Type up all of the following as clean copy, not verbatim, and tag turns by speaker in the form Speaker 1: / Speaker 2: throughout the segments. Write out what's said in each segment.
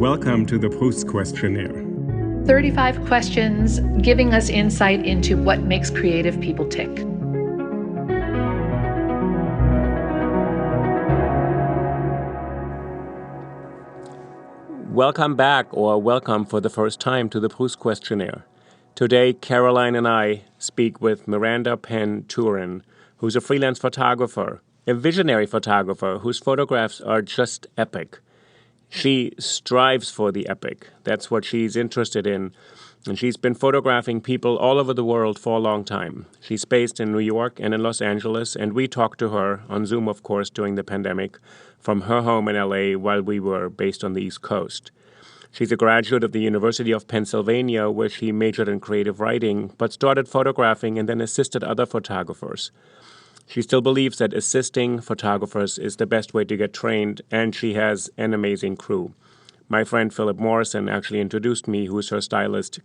Speaker 1: Welcome to the PROUST Questionnaire.
Speaker 2: 35 questions giving us insight into what makes creative people tick.
Speaker 3: Welcome back, or welcome for the first time to the PROUST Questionnaire. Today, Caroline and I speak with Miranda Penn Turin, who's a freelance photographer, a visionary photographer whose photographs are just epic. She strives for the epic. That's what she's interested in. And she's been photographing people all over the world for a long time. She's based in New York and in Los Angeles, and we talked to her on Zoom, of course, during the pandemic, from her home in LA while we were based on the East Coast. She's a graduate of the University of Pennsylvania, where she majored in creative writing, but started photographing and then assisted other photographers. She still believes that assisting photographers is the best way to get trained, and she has an amazing crew. My friend Philip Morrison actually introduced me, who's her stylist,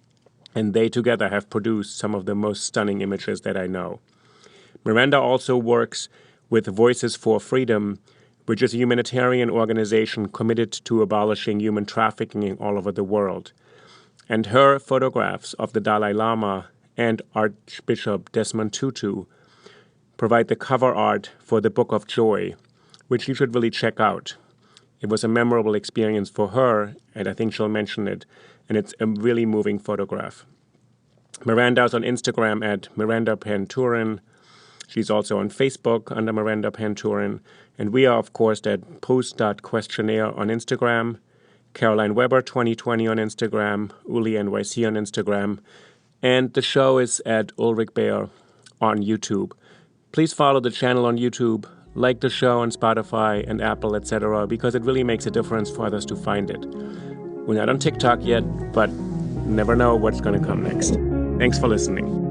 Speaker 3: and they together have produced some of the most stunning images that I know. Miranda also works with Voices for Freedom, which is a humanitarian organization committed to abolishing human trafficking all over the world. And her photographs of the Dalai Lama and Archbishop Desmond Tutu provide the cover art for the Book of Joy, which you should really check out. It was a memorable experience for her, and I think she'll mention it, and it's a really moving photograph. Miranda is on Instagram at Miranda Penn Turin. She's also on Facebook under Miranda Penn Turin. And we are, of course, at PROUST.questionnaire on Instagram, Caroline Weber 2020 on Instagram, Uli NYC on Instagram, and the show is at Ulrich Baer on YouTube. Please follow the channel on YouTube, like the show on Spotify and Apple, etc., because it really makes a difference for others to find it. We're not on TikTok yet, but never know what's going to come next. Thanks for listening.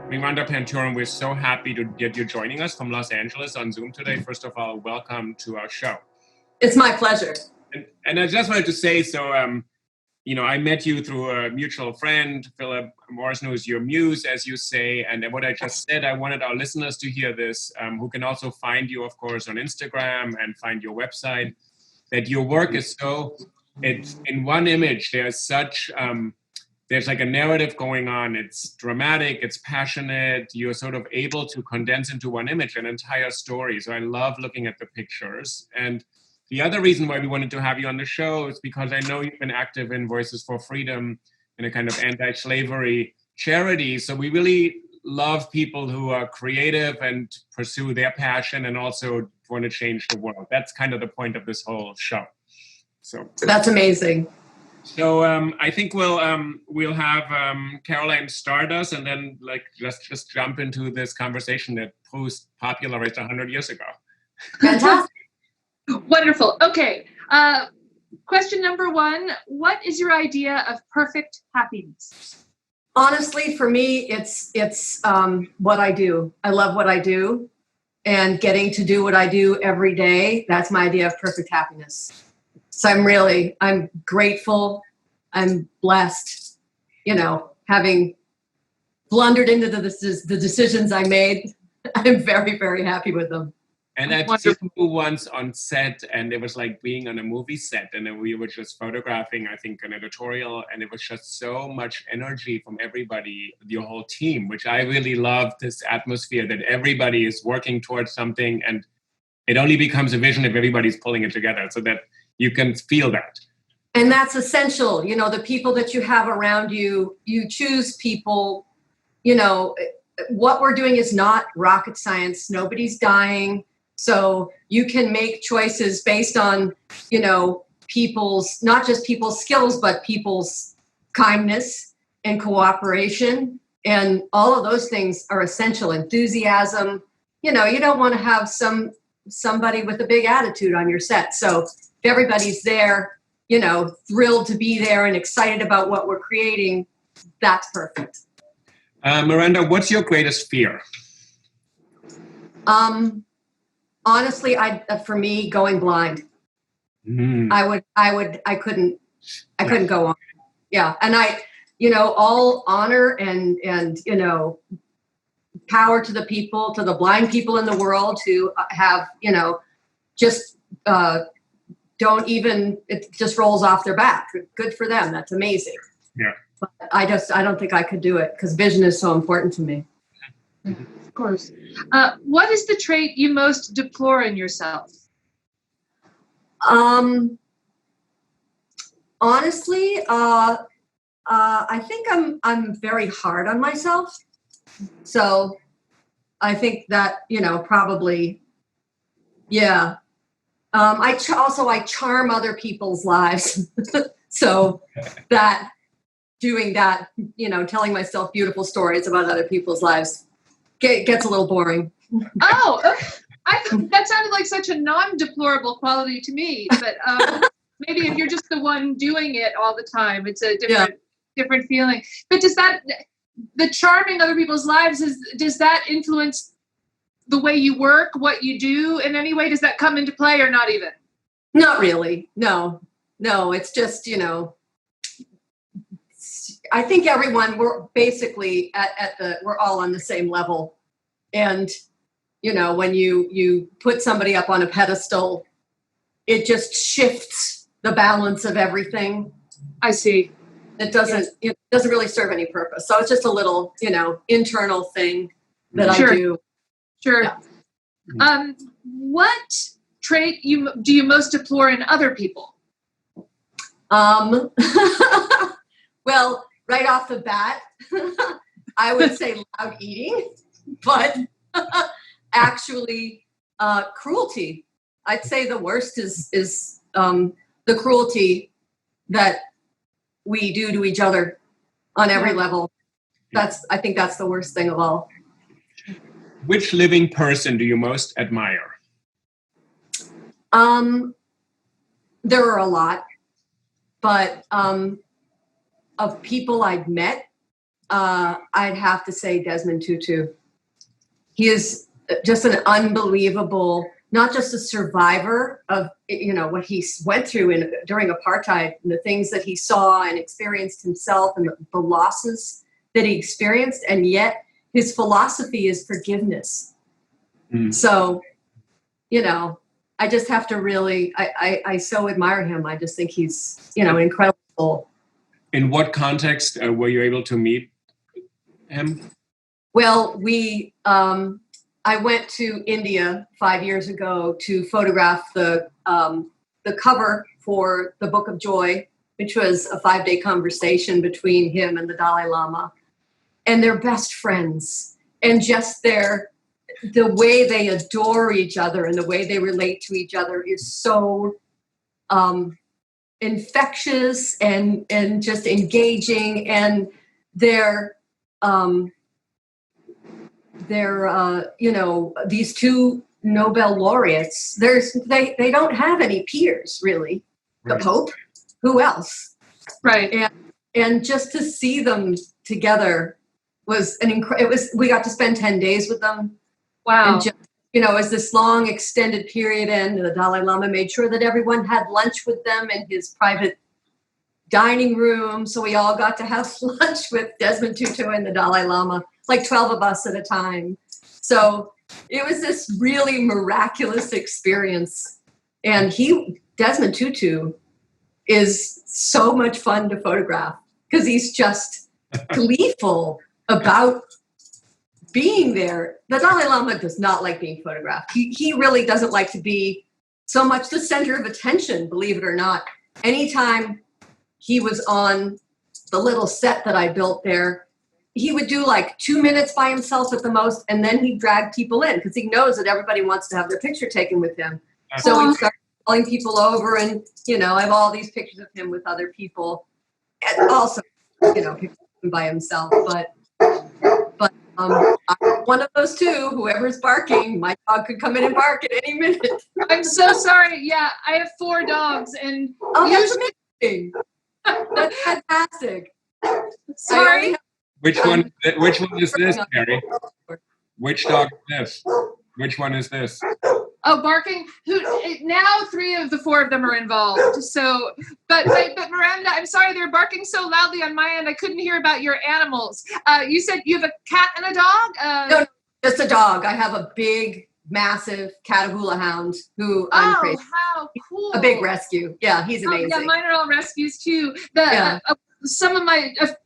Speaker 3: Miranda Penn Turin, we're so happy to get you joining us from Los Angeles on Zoom today. First of all, welcome to our show.
Speaker 4: It's my pleasure.
Speaker 3: And I just wanted to say, I met you through a mutual friend, Philip Morrison, who's your muse, as you say. And what I just said, I wanted our listeners to hear this, who can also find you, of course, on Instagram and find your website, that your work is it's in one image, there's like a narrative going on. It's dramatic, it's passionate. You're sort of able to condense into one image an entire story. So I love looking at the pictures. And the other reason why we wanted to have you on the show is because I know you've been active in Voices for Freedom in a kind of anti-slavery charity. So we really love people who are creative and pursue their passion and also want to change the world. That's kind of the point of this whole show. So
Speaker 4: that's amazing.
Speaker 3: So I think we'll have Caroline start us, and then let's just jump into this conversation that PROUST popularized 100 years ago.
Speaker 4: Fantastic.
Speaker 5: Wonderful. Okay. Question number one, what is your idea of perfect happiness?
Speaker 4: Honestly, for me, it's what I do. I love what I do, and getting to do what I do every day, that's my idea of perfect happiness. So I'm grateful, I'm blessed, having blundered into the decisions I made. I'm very, very happy with them.
Speaker 3: And I've seen you once on set, and it was like being on a movie set, and then we were just photographing, I think, an editorial, and it was just so much energy from everybody, your whole team, which I really love, this atmosphere that everybody is working towards something, and it only becomes a vision if everybody's pulling it together, so that you can feel that.
Speaker 4: And that's essential. The people that you have around you, you choose people, what we're doing is not rocket science. Nobody's dying. So you can make choices based on, people's, not just people's skills, but people's kindness and cooperation. And all of those things are essential. Enthusiasm. You don't want to have somebody with a big attitude on your set. So if everybody's there, thrilled to be there and excited about what we're creating, that's perfect.
Speaker 3: Miranda, what's your greatest fear?
Speaker 4: Honestly, for me, going blind. I couldn't go on. Yeah. And all honor and power to the people, to the blind people in the world who have, just don't even, it just rolls off their back. Good for them. That's amazing.
Speaker 3: Yeah.
Speaker 4: But I don't think I could do it because vision is so important to me.
Speaker 5: Of course. What is the trait you most deplore in yourself?
Speaker 4: Honestly, I think I'm very hard on myself. So I think that, probably, yeah. I charm other people's lives. So that doing that, telling myself beautiful stories about other people's lives gets a little boring.
Speaker 5: Oh, okay. That sounded like such a non-deplorable quality to me, but maybe if you're just the one doing it all the time, it's a different feeling. But the charming other people's lives, does that influence the way you work, what you do in any way? Does that come into play or not even?
Speaker 4: Not really. No, it's just, I think we're basically we're all on the same level. And, when you put somebody up on a pedestal, it just shifts the balance of everything.
Speaker 5: I see.
Speaker 4: It doesn't really serve any purpose. So it's just a little, internal thing that I do.
Speaker 5: Sure.
Speaker 4: Yeah.
Speaker 5: What trait do you most deplore in other people?
Speaker 4: Well, right off the bat, I would say loud eating, but actually cruelty. I'd say the worst is the cruelty that we do to each other on every level. I think that's the worst thing of all.
Speaker 3: Which living person do you most admire?
Speaker 4: There are a lot, but of people I've met, I'd have to say Desmond Tutu. He is just an unbelievable, not just a survivor of, what he went through during apartheid and the things that he saw and experienced himself and the losses that he experienced, and yet his philosophy is forgiveness. So, I just have to really, I so admire him. I just think he's, incredible.
Speaker 3: In what context were you able to meet him?
Speaker 4: Well, I went to India 5 years ago to photograph the cover for the Book of Joy, which was a 5-day conversation between him and the Dalai Lama. And they're best friends. And just the way they adore each other and the way they relate to each other is so infectious and just engaging. And they're these two Nobel laureates. They don't have any peers, really. Right. The Pope, who else?
Speaker 5: Right.
Speaker 4: And just to see them together was we got to spend 10 days with them.
Speaker 5: Wow.
Speaker 4: And just, as this long extended period ended, the Dalai Lama made sure that everyone had lunch with them in his private dining room. So we all got to have lunch with Desmond Tutu and the Dalai Lama, like 12 of us at a time. So it was this really miraculous experience. And Desmond Tutu is so much fun to photograph because he's just gleeful about being there. The Dalai Lama does not like being photographed. He really doesn't like to be so much the center of attention, believe it or not. Anytime he was on the little set that I built there, he would do like 2 minutes by himself at the most, and then he'd drag people in because he knows that everybody wants to have their picture taken with him. So he'd start calling people over, and I have all these pictures of him with other people, and also pictures of him by himself. But I'm one of those two. Whoever's barking, my dog could come in and bark at any minute.
Speaker 5: I'm so sorry. Yeah, I have 4 dogs, and
Speaker 4: that's amazing. That's fantastic.
Speaker 5: Sorry.
Speaker 3: Which one is this, Carrie? Which dog is this? Which one is this?
Speaker 5: Oh, barking. Now 3 of the 4 of them are involved. So, but Miranda, I'm sorry, they're barking so loudly on my end. I couldn't hear about your animals. You said you have a cat and a dog?
Speaker 4: Just a dog. I have a big, massive Catahoula hound who I'm crazy.
Speaker 5: How cool.
Speaker 4: A big rescue. Yeah, he's amazing.
Speaker 5: Yeah, mine are all rescues too.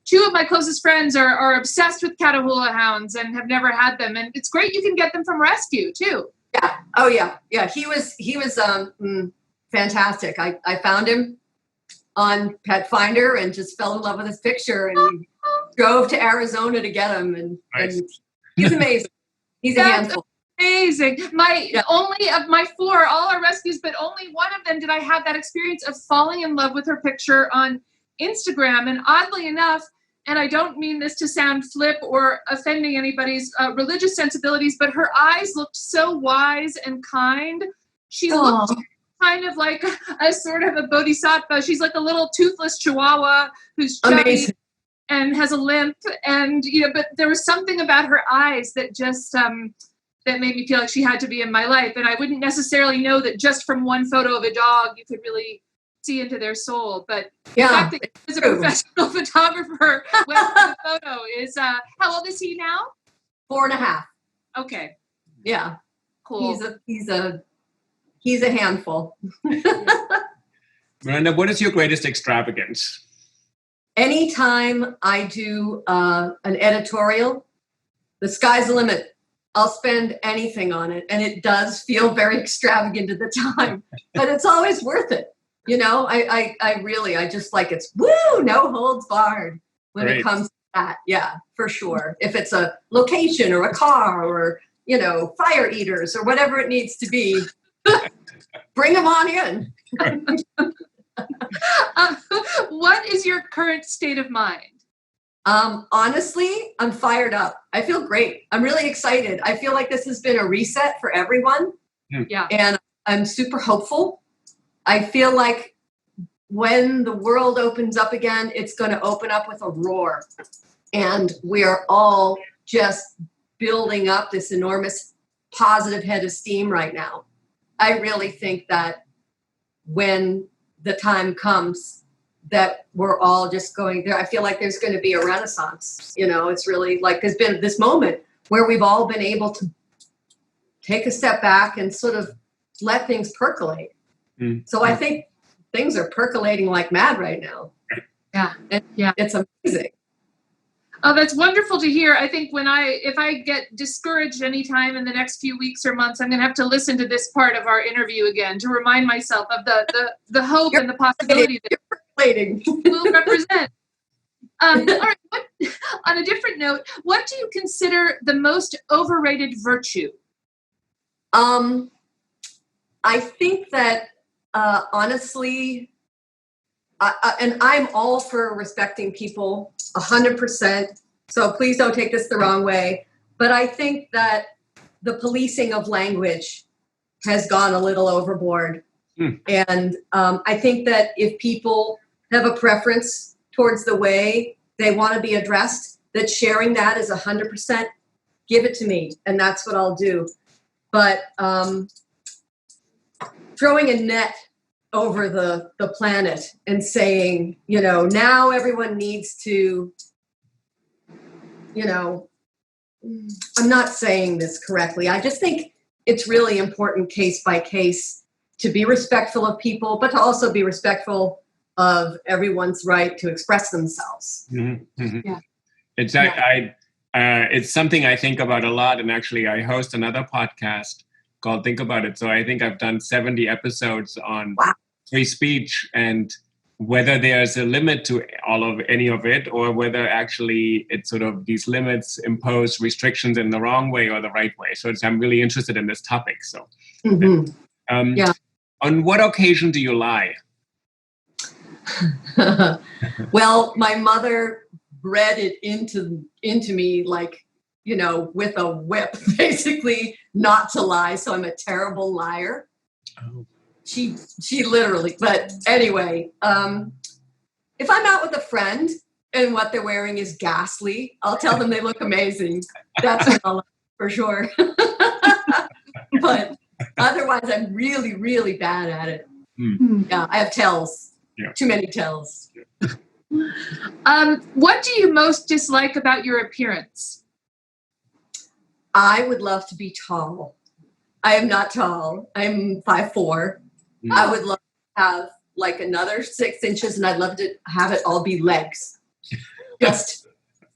Speaker 5: Two of my closest friends are obsessed with Catahoula hounds and have never had them. And it's great you can get them from rescue too.
Speaker 4: Yeah. Oh yeah. Yeah. He was fantastic. I found him on Pet Finder and just fell in love with his picture and drove to Arizona to get him. And he's amazing. He's a handful.
Speaker 5: Amazing. Only of my 4, all are rescues, but only one of them did I have that experience of falling in love with her picture on Instagram. And oddly enough, and I don't mean this to sound flip or offending anybody's religious sensibilities, but her eyes looked so wise and kind. She looked kind of like a sort of a bodhisattva. She's like a little toothless chihuahua who's chubby and has a limp. And, but there was something about her eyes that just, that made me feel like she had to be in my life. And I wouldn't necessarily know that just from one photo of a dog, you could really see into their soul. But the fact that he was a professional photographer with the photo is, how old is he now?
Speaker 4: 4.5.
Speaker 5: Okay.
Speaker 4: Yeah.
Speaker 5: Cool.
Speaker 4: He's a handful.
Speaker 3: Miranda, what is your greatest extravagance?
Speaker 4: Anytime I do an editorial, the sky's the limit. I'll spend anything on it. And it does feel very extravagant at the time, but it's always worth it. I just like it's no holds barred when it comes to that. Yeah, for sure. If it's a location or a car or, fire eaters or whatever it needs to be, bring them on in.
Speaker 5: What is your current state of mind?
Speaker 4: Honestly, I'm fired up. I feel great. I'm really excited. I feel like this has been a reset for everyone.
Speaker 5: Yeah.
Speaker 4: And I'm super hopeful. I feel like when the world opens up again, it's going to open up with a roar. And we are all just building up this enormous positive head of steam right now. I really think that when the time comes, that we're all just going there. I feel like there's going to be a renaissance. It's really like there's been this moment where we've all been able to take a step back and sort of let things percolate. So I think things are percolating like mad right now.
Speaker 5: Yeah.
Speaker 4: It's amazing.
Speaker 5: Oh, that's wonderful to hear. I think if I get discouraged anytime in the next few weeks or months, I'm going to have to listen to this part of our interview again to remind myself of the hope and the possibility that will represent. All right. On a different note, what do you consider the most overrated virtue?
Speaker 4: I think that honestly, and I'm all for respecting people 100%. So please don't take this the wrong way. But I think that the policing of language has gone a little overboard. And I think that if people have a preference towards the way they want to be addressed, that sharing that is 100%, give it to me. And that's what I'll do. But throwing a net over the planet and saying, now everyone needs to, I'm not saying this correctly. I just think it's really important case by case to be respectful of people, but to also be respectful of everyone's right to express themselves.
Speaker 3: Mm-hmm. Mm-hmm.
Speaker 5: Yeah.
Speaker 3: It's something I think about a lot. And actually, I host another podcast called Think About It. So I think I've done 70 episodes on free speech and whether there's a limit to any of it, or whether actually it's sort of these limits impose restrictions in the wrong way or the right way. So I'm really interested in this topic. So, on what occasion do you lie?
Speaker 4: Well, my mother bred it into me, like, with a whip, basically, not to lie. So I'm a terrible liar. Oh. She literally, but anyway, if I'm out with a friend and what they're wearing is ghastly, I'll tell them they look amazing. That's what I'll lie, for sure. But otherwise, I'm really, really bad at it. Yeah, I have tells. Yeah. Too many tells.
Speaker 5: What do you most dislike about your appearance?
Speaker 4: I would love to be tall. I am not tall. I'm 5'4". I would love to have like another 6 inches, and I'd love to have it all be legs. Just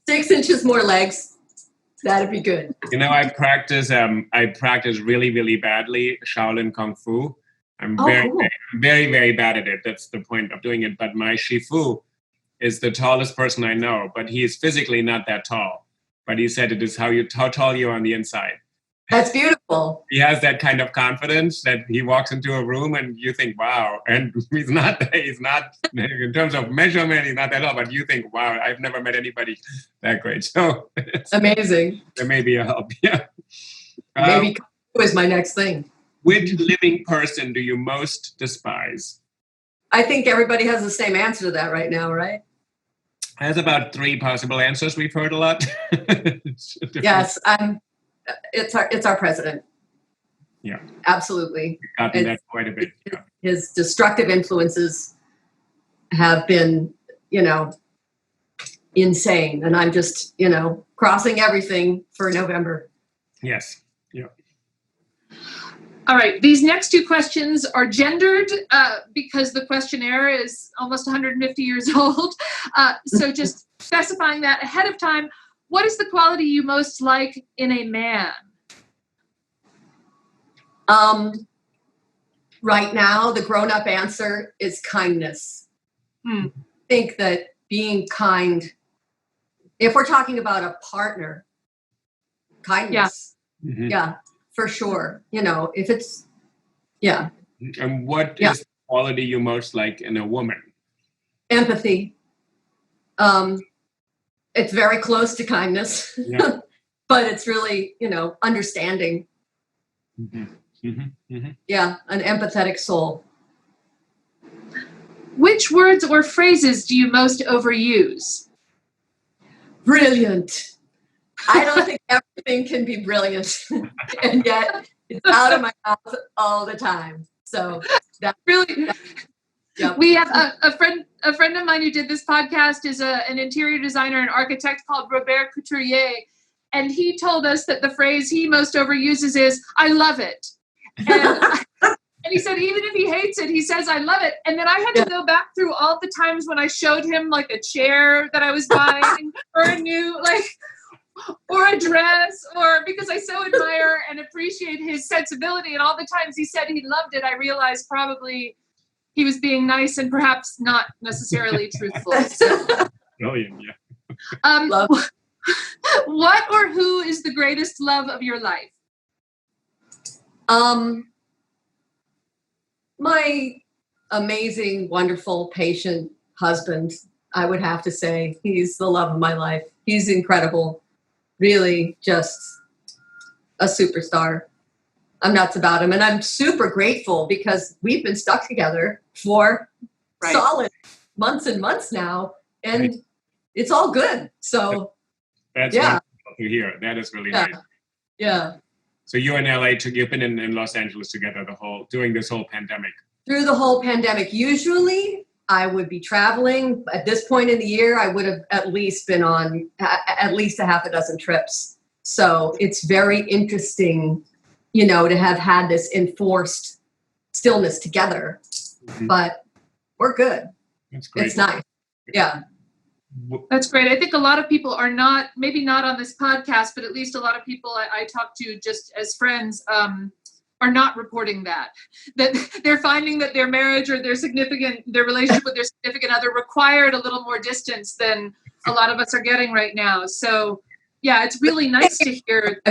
Speaker 4: 6 inches more legs. That'd be good.
Speaker 3: You know, I practice really, really badly Shaolin Kung Fu. I'm very, very bad at it. That's the point of doing it. But my Shifu is the tallest person I know, but he is physically not that tall. But he said it is how tall you are on the inside.
Speaker 4: That's beautiful.
Speaker 3: He has that kind of confidence that he walks into a room and you think, wow. And he's not, in terms of measurement, he's not that tall, but you think, wow, I've never met anybody that great. So
Speaker 4: amazing.
Speaker 3: There may be a help. Yeah.
Speaker 4: Maybe Kung Fu is my next thing.
Speaker 3: Which living person do you most despise?
Speaker 4: I think everybody has the same answer to that right now, right?
Speaker 3: Has about 3 possible answers. We've heard a lot.
Speaker 4: Yes, it's our president.
Speaker 3: Yeah,
Speaker 4: absolutely.
Speaker 3: We've gotten that quite a bit. Yeah.
Speaker 4: His destructive influences have been, insane, and I'm just, crossing everything for November.
Speaker 3: Yes. Yeah.
Speaker 5: All right. These next 2 questions are gendered because the questionnaire is almost 150 years old. So just specifying that ahead of time. What is the quality you most like in a man?
Speaker 4: Right now, the grown-up answer is kindness. I think that being kind, if we're talking about a partner, kindness. Yeah. Mm-hmm. Yeah. For sure. If it's, yeah.
Speaker 3: And what is the quality you most like in a woman?
Speaker 4: Empathy. It's very close to kindness, but it's really, understanding. Mm-hmm. Mm-hmm. Mm-hmm. Yeah, an empathetic soul.
Speaker 5: Which words or phrases do you most overuse?
Speaker 4: Brilliant. I don't think everything can be brilliant, and yet it's out of my mouth all the time. So that's
Speaker 5: really. We have a friend of mine who did this podcast is an interior designer and architect called Robert Couturier, and he told us that the phrase he most overuses is "I love it," and he said even if he hates it, he says "I love it." And then I had to go back through all the times when I showed him like a chair that I was buying or a new or a dress, or because I so admire and appreciate his sensibility, and all the times he said he loved it, I realized probably he was being nice and perhaps not necessarily truthful. So.
Speaker 3: Brilliant, yeah.
Speaker 5: What or who is the greatest love of your life?
Speaker 4: My amazing, wonderful, patient husband, I would have to say. He's the love of my life. He's incredible. Really just a superstar. I'm nuts about him. And I'm super grateful because we've been stuck together for solid months and months now. And it's all good. So
Speaker 3: that's wonderful to hear. That is really nice.
Speaker 4: Yeah.
Speaker 3: So you're in LA, you've been in Los Angeles together during this whole pandemic.
Speaker 4: Through the whole pandemic. Usually I would be traveling. At this point in the year, I would have at least been on at least a half a dozen trips. So it's very interesting, to have had this enforced stillness together. Mm-hmm. But we're good.
Speaker 3: That's great.
Speaker 4: It's nice. Yeah.
Speaker 5: That's great. I think a lot of people are maybe not on this podcast, but at least a lot of people I talk to just as friends are not reporting that they're finding that their marriage or their relationship with their significant other required a little more distance than a lot of us are getting right now. So yeah, it's really nice to hear.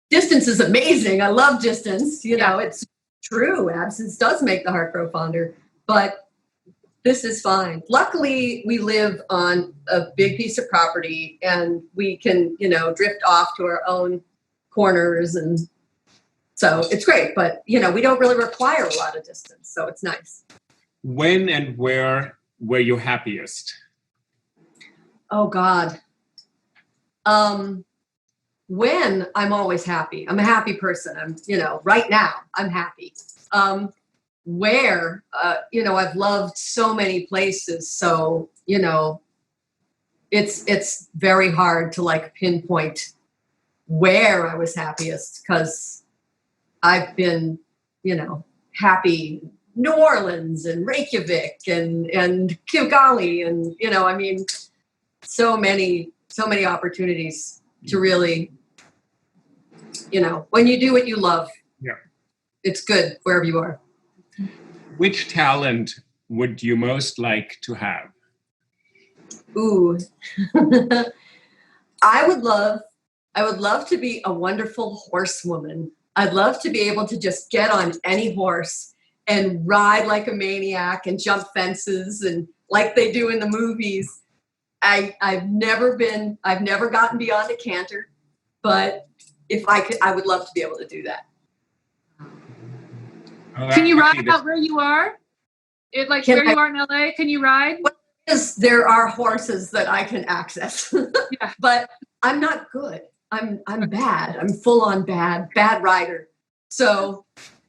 Speaker 4: Distance is amazing. I love distance. It's true. Absence does make the heart grow fonder, but this is fine. Luckily, we live on a big piece of property and we can, drift off to our own corners, and so it's great, but we don't really require a lot of distance, so it's nice.
Speaker 3: When and where were you happiest?
Speaker 4: Oh God. When I'm always happy. I'm a happy person. I'm, right now I'm happy. Where, I've loved so many places, so, it's very hard to pinpoint where I was happiest, because I've been, happy New Orleans and Reykjavik and Kigali and, I mean, so many opportunities to really, when you do what you love, it's good wherever you are.
Speaker 3: Which talent would you most like to have?
Speaker 4: Ooh, I would love to be a wonderful horsewoman. I'd love to be able to just get on any horse and ride like a maniac and jump fences and like they do in the movies. I've never gotten beyond a canter, but if I could, I would love to be able to do that.
Speaker 5: Can you ride out where you are? You are in LA, can you ride?
Speaker 4: There are horses that I can access, but I'm not good. I'm bad. I'm full on bad rider. So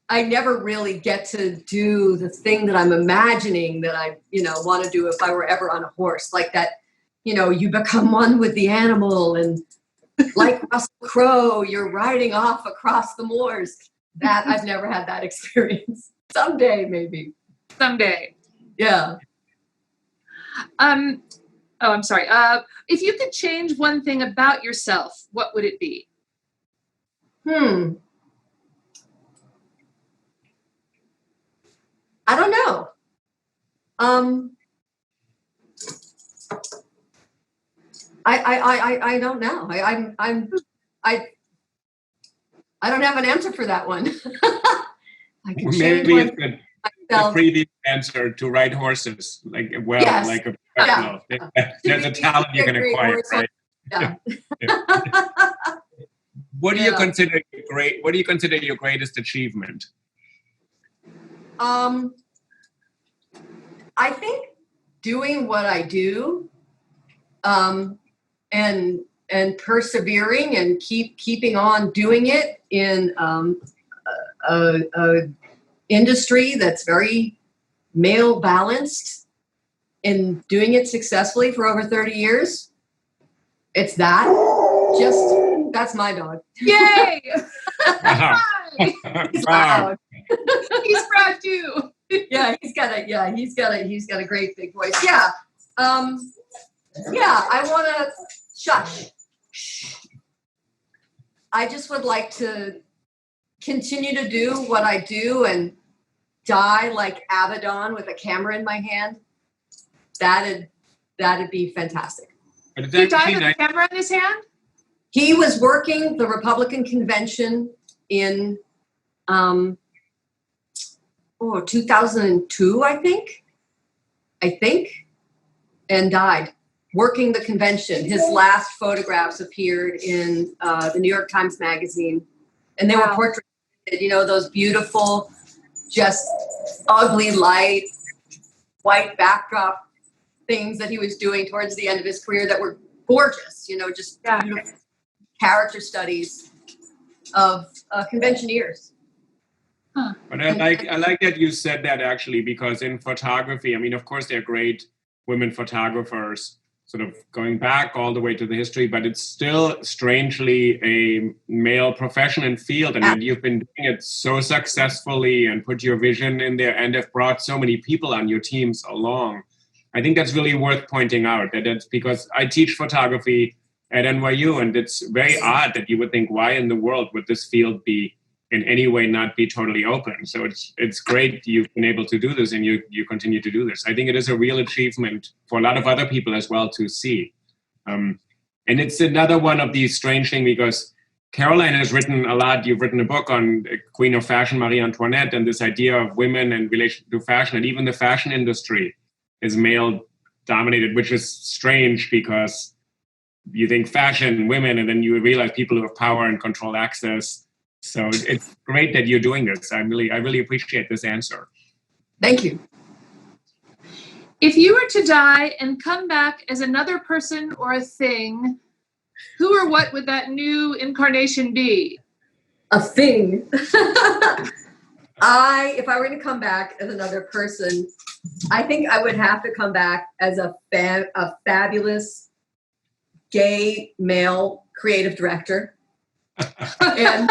Speaker 4: I never really get to do the thing that I'm imagining that I, want to do if I were ever on a horse, like that, you become one with the animal and like Russell Crowe, you're riding off across the moors. That I've never had that experience. Someday, maybe.
Speaker 5: Someday.
Speaker 4: Yeah.
Speaker 5: I'm sorry. If you could change one thing about yourself, what would it be?
Speaker 4: I don't know. I don't know. I don't have an answer for that one. I can
Speaker 3: Maybe it's the previous answer to ride horses, like a professional. There's a talent you can acquire, right?
Speaker 4: Yeah.
Speaker 3: What do you consider great? What do you consider your greatest achievement?
Speaker 4: I think doing what I do, and persevering and keeping on doing it in a industry that's very male balanced and doing it successfully for over 30 years. It's that's my dog.
Speaker 5: Yay!
Speaker 4: He's loud.
Speaker 5: He's proud too.
Speaker 4: Yeah, he's got a great big voice. Yeah. I want to shush. I just would like to continue to do what I do and die like Abaddon with a camera in my hand. That'd be fantastic.
Speaker 5: He died with a camera in his hand?
Speaker 4: He was working the Republican convention in 2002, I think, and died working the convention. His last photographs appeared in the New York Times Magazine, and they were portraits, those beautiful, just ugly light, white backdrop things that he was doing towards the end of his career that were gorgeous, just beautiful character studies of conventioneers.
Speaker 5: Huh.
Speaker 3: But I like that you said that, actually, because in photography, I mean, of course, they're great women photographers, sort of going back all the way to the history, but it's still strangely a male profession and field. And you've been doing it so successfully and put your vision in there and have brought so many people on your teams along. I think that's really worth pointing out. That's because I teach photography at NYU, and it's very odd that you would think, why in the world would this field be in any way not be totally open? So it's great you've been able to do this, and you continue to do this. I think it is a real achievement for a lot of other people as well to see. And it's another one of these strange things, because Caroline has written a lot. You've written a book on Queen of Fashion, Marie Antoinette, and this idea of women in relation to fashion. And even the fashion industry is male dominated, which is strange because you think fashion, women, and then you realize people who have power and control access. So it's great that you're doing this. I really appreciate this answer.
Speaker 4: Thank you.
Speaker 5: If you were to die and come back as another person or a thing, who or what would that new incarnation be?
Speaker 4: A thing. If I were to come back as another person, I think I would have to come back as a fabulous gay male creative director And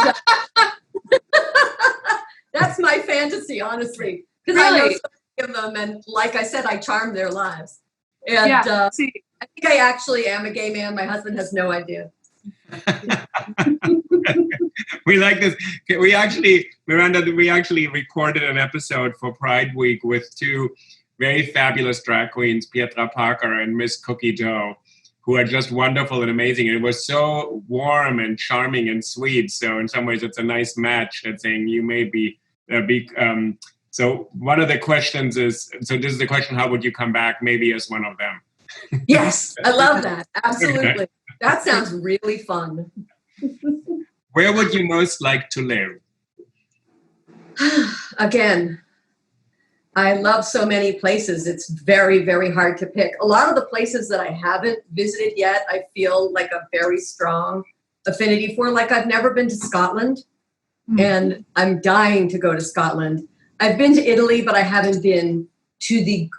Speaker 4: that's my fantasy, honestly, because I know so many of them, and like I said, I charm their lives. And I think I actually am a gay man. My husband has no idea.
Speaker 1: We like this. We actually, Miranda, we actually recorded an episode for Pride Week with two very fabulous drag queens, Pietra Parker and Miss Cookie Dough, who are just wonderful and amazing. And it was so warm and charming and sweet. So in some ways, it's a nice match that saying you may be a big. So one of the questions is, so this is the question, how would you come back maybe as one of them?
Speaker 4: Yes, I love that. Absolutely. That sounds really fun.
Speaker 1: Where would you most like to live?
Speaker 4: Again, I love so many places. It's very, very hard to pick. A lot of the places that I haven't visited yet, I feel like a very strong affinity for. Like I've never been to Scotland, and I'm dying to go to Scotland. I've been to Italy, but I haven't been to the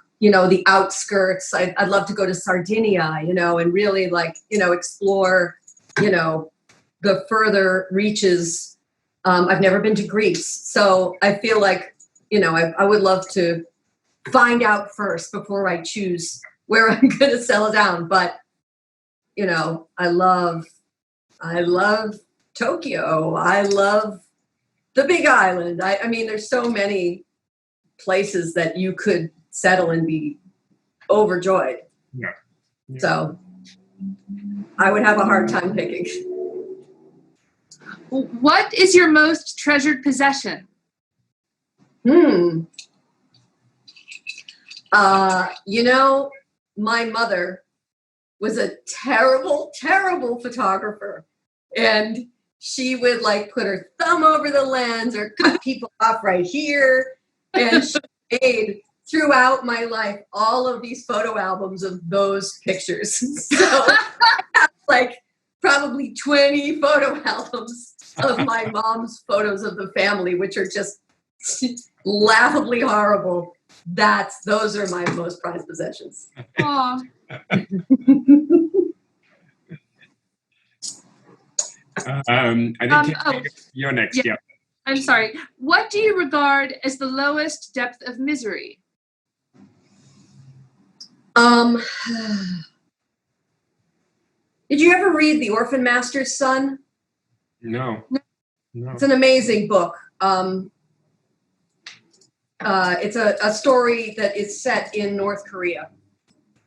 Speaker 4: outskirts. I'd love to go to Sardinia, and really explore, the further reaches. I've never been to Greece. So I feel like, I would love to find out first before I choose where I'm going to settle down. But, I love Tokyo. I love the Big Island. I mean, there's so many places that you could settle and be overjoyed.
Speaker 1: Yeah.
Speaker 4: So I would have a hard time picking.
Speaker 5: What is your most treasured possession?
Speaker 4: My mother was a terrible, terrible photographer. And she would put her thumb over the lens or cut people off right here. And she made, throughout my life, all of these photo albums of those pictures. So I have probably 20 photo albums of my mom's photos of the family, which are just laughably horrible. Those are my most prized possessions.
Speaker 5: Aw.
Speaker 1: You're next. Yeah.
Speaker 5: I'm sorry. What do you regard as the lowest depth of misery?
Speaker 4: Did you ever read The Orphan Master's Son?
Speaker 1: No.
Speaker 4: It's an amazing book. It's a story that is set in North Korea.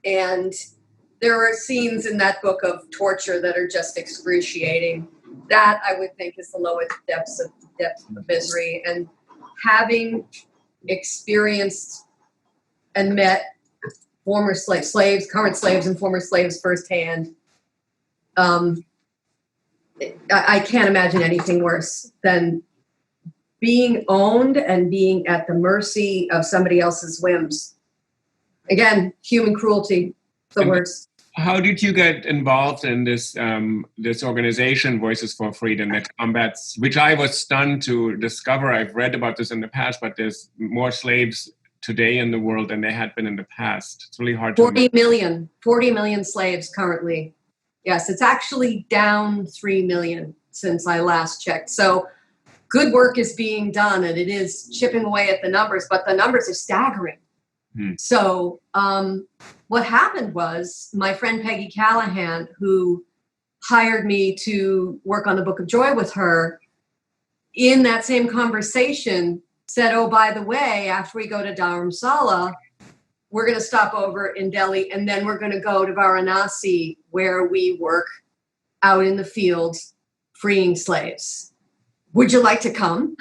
Speaker 4: And there are scenes in that book of torture that are just excruciating. That, I would think, is the lowest depth of misery. And having experienced and met former slaves, current slaves and former slaves firsthand, I can't imagine anything worse than being owned and being at the mercy of somebody else's whims. Again, human cruelty, the worst.
Speaker 1: How did you get involved in this organization, Voices for Freedom, that combats, which I was stunned to discover. I've read about this in the past, but there's more slaves today in the world than there had been in the past. It's really hard to
Speaker 4: 40 million slaves currently. Yes, it's actually down 3 million since I last checked. So good work is being done, and it is chipping away at the numbers, but the numbers are staggering. So what happened was my friend Peggy Callahan, who hired me to work on the Book of Joy with her, in that same conversation said, oh, by the way, after we go to Dharamsala, we're going to stop over in Delhi, and then we're going to go to Varanasi, where we work out in the fields freeing slaves. Would you like to come?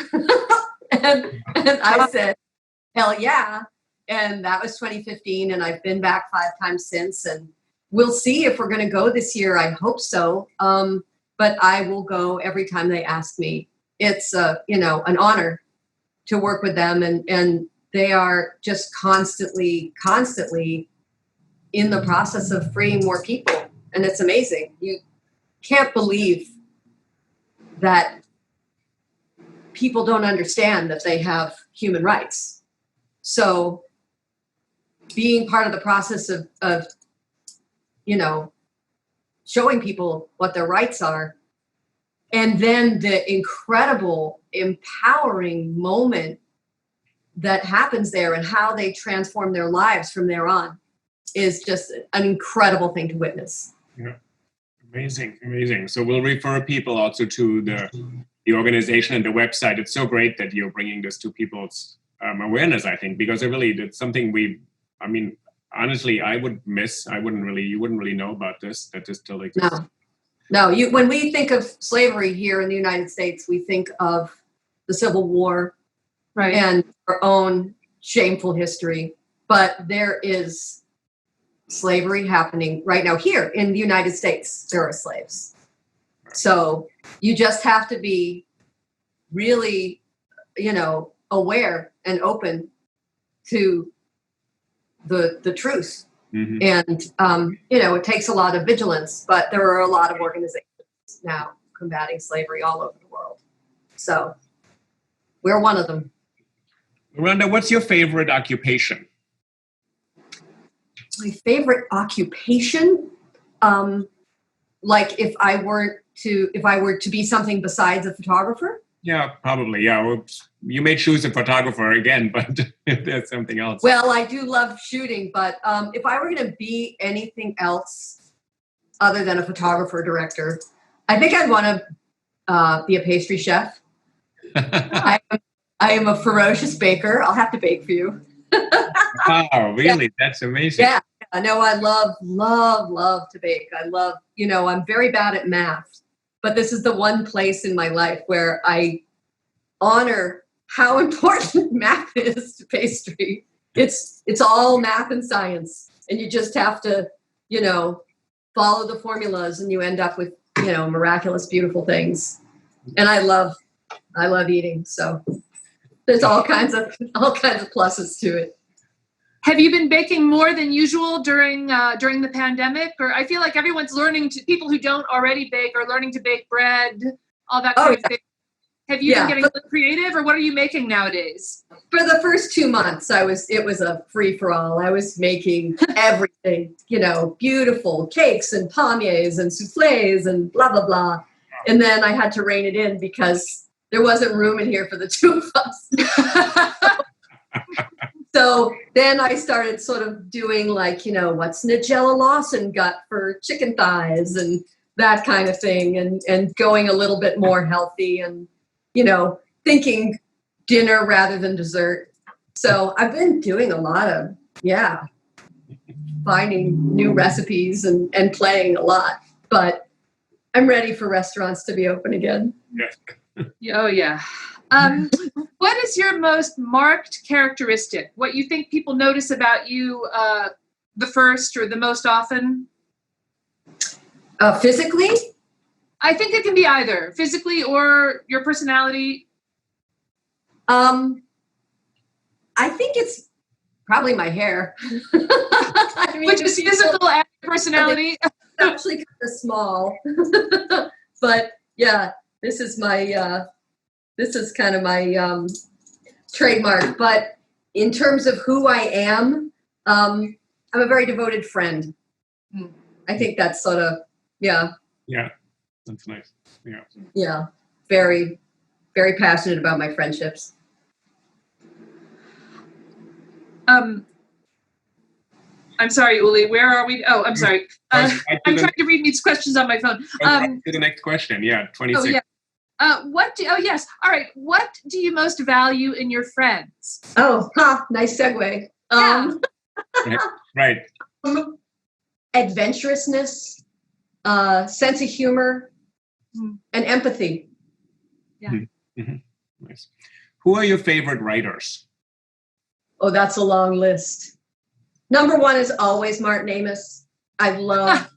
Speaker 4: and I said, hell yeah. And that was 2015, and I've been back 5 times since, and we'll see if we're going to go this year. I hope so. But I will go every time they ask me. It's an honor to work with them, and they are just constantly in the process of freeing more people. And it's amazing. You can't believe that people don't understand that they have human rights. So being part of the process of showing people what their rights are And then the incredible, empowering moment that happens there and how they transform their lives from there on is just an incredible thing to witness.
Speaker 1: Yeah. Amazing, amazing. So we'll refer people also to the organization and the website. It's so great that you're bringing this to people's awareness, I think, because it's something honestly, you wouldn't really know about this, that this still exists.
Speaker 4: No, when we think of slavery here in the United States, we think of the Civil War,
Speaker 5: right,
Speaker 4: and our own shameful history. But there is slavery happening right now here in the United States. There are slaves. So you just have to be really, aware and open to the truth.
Speaker 1: Mm-hmm.
Speaker 4: And, it takes a lot of vigilance, but there are a lot of organizations now combating slavery all over the world. So we're one of them.
Speaker 1: Miranda, what's your favorite occupation?
Speaker 4: My favorite occupation? Like if I were to be something besides a photographer?
Speaker 1: Yeah, probably. Yeah. Well, you may choose a photographer again, but there's something else.
Speaker 4: Well, I do love shooting, but if I were going to be anything else other than a photographer director, I think I'd want to be a pastry chef. I am a ferocious baker. I'll have to bake for you.
Speaker 1: Wow, really? Yeah. That's amazing.
Speaker 4: Yeah. I know I love to bake. I love, I'm very bad at math, but this is the one place in my life where I honor how important math is to pastry. It's all math and science, and you just have to, follow the formulas, and you end up with, miraculous, beautiful things. And I love eating. So there's all kinds of pluses to it.
Speaker 5: Have you been baking more than usual during the pandemic? Or I feel like everyone's people who don't already bake are learning to bake bread, all that kind of thing. Have you been getting creative, or what are you making nowadays?
Speaker 4: For the first 2 months, it was a free-for-all. I was making everything, beautiful cakes and palmiers and soufflés and blah, blah, blah. And then I had to rein it in because there wasn't room in here for the two of us. So then I started sort of doing what's Nigella Lawson got for chicken thighs and that kind of thing, and going a little bit more healthy and, thinking dinner rather than dessert. So I've been doing a lot of, finding new recipes and playing a lot, but I'm ready for restaurants to be open again.
Speaker 1: Yeah.
Speaker 5: Oh, yeah. What is your most marked characteristic? What you think people notice about you the first or the most often?
Speaker 4: Physically?
Speaker 5: I think it can be either physically or your personality.
Speaker 4: I think it's probably my hair.
Speaker 5: Which is physical and personality.
Speaker 4: It's actually kind of small. But yeah, this is kind of my trademark. But in terms of who I am, I'm a very devoted friend. I think that's sort of,
Speaker 1: Yeah, that's nice. Yeah.
Speaker 4: Yeah, very, very passionate about my friendships.
Speaker 5: I'm sorry, Uli, where are we? Oh, I'm sorry. I'm trying to read these questions on my phone.
Speaker 1: To the next question. Yeah, 26.
Speaker 5: Oh, yeah. Yes. All right. What do you most value in your friends?
Speaker 4: Oh, nice segue.
Speaker 1: Right.
Speaker 4: Adventurousness, sense of humor, and empathy.
Speaker 5: Yeah.
Speaker 1: Mm-hmm. Nice. Who are your favorite writers?
Speaker 4: Oh, that's a long list. Number one is always Martin Amis. I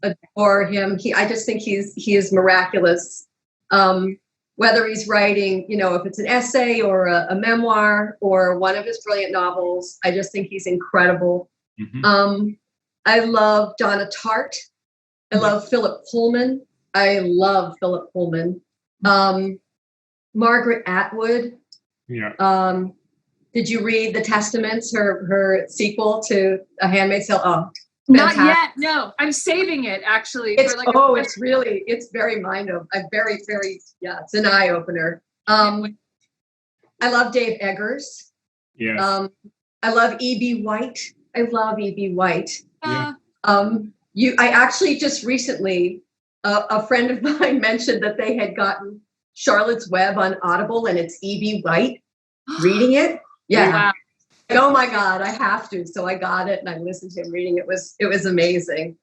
Speaker 4: adore him. I just think he is miraculous. Whether he's writing, if it's an essay or a memoir or one of his brilliant novels, I just think he's incredible. Mm-hmm. I love Donna Tartt. I love Philip Pullman. Margaret Atwood.
Speaker 1: Yeah.
Speaker 4: Did you read The Testaments, her sequel to A Handmaid's Tale? Oh,
Speaker 5: Not yet. No, I'm saving it actually.
Speaker 4: It's very it's an eye opener. I love Dave Eggers.
Speaker 1: Yes.
Speaker 4: I love E.B. White. I love E.B. White.
Speaker 1: Yeah.
Speaker 4: I actually just recently, a friend of mine mentioned that they had gotten Charlotte's Web on Audible, and it's E.B. White reading it. Yeah.
Speaker 5: Wow.
Speaker 4: Oh my God, I have to. So I got it and I listened to him reading it. It was amazing.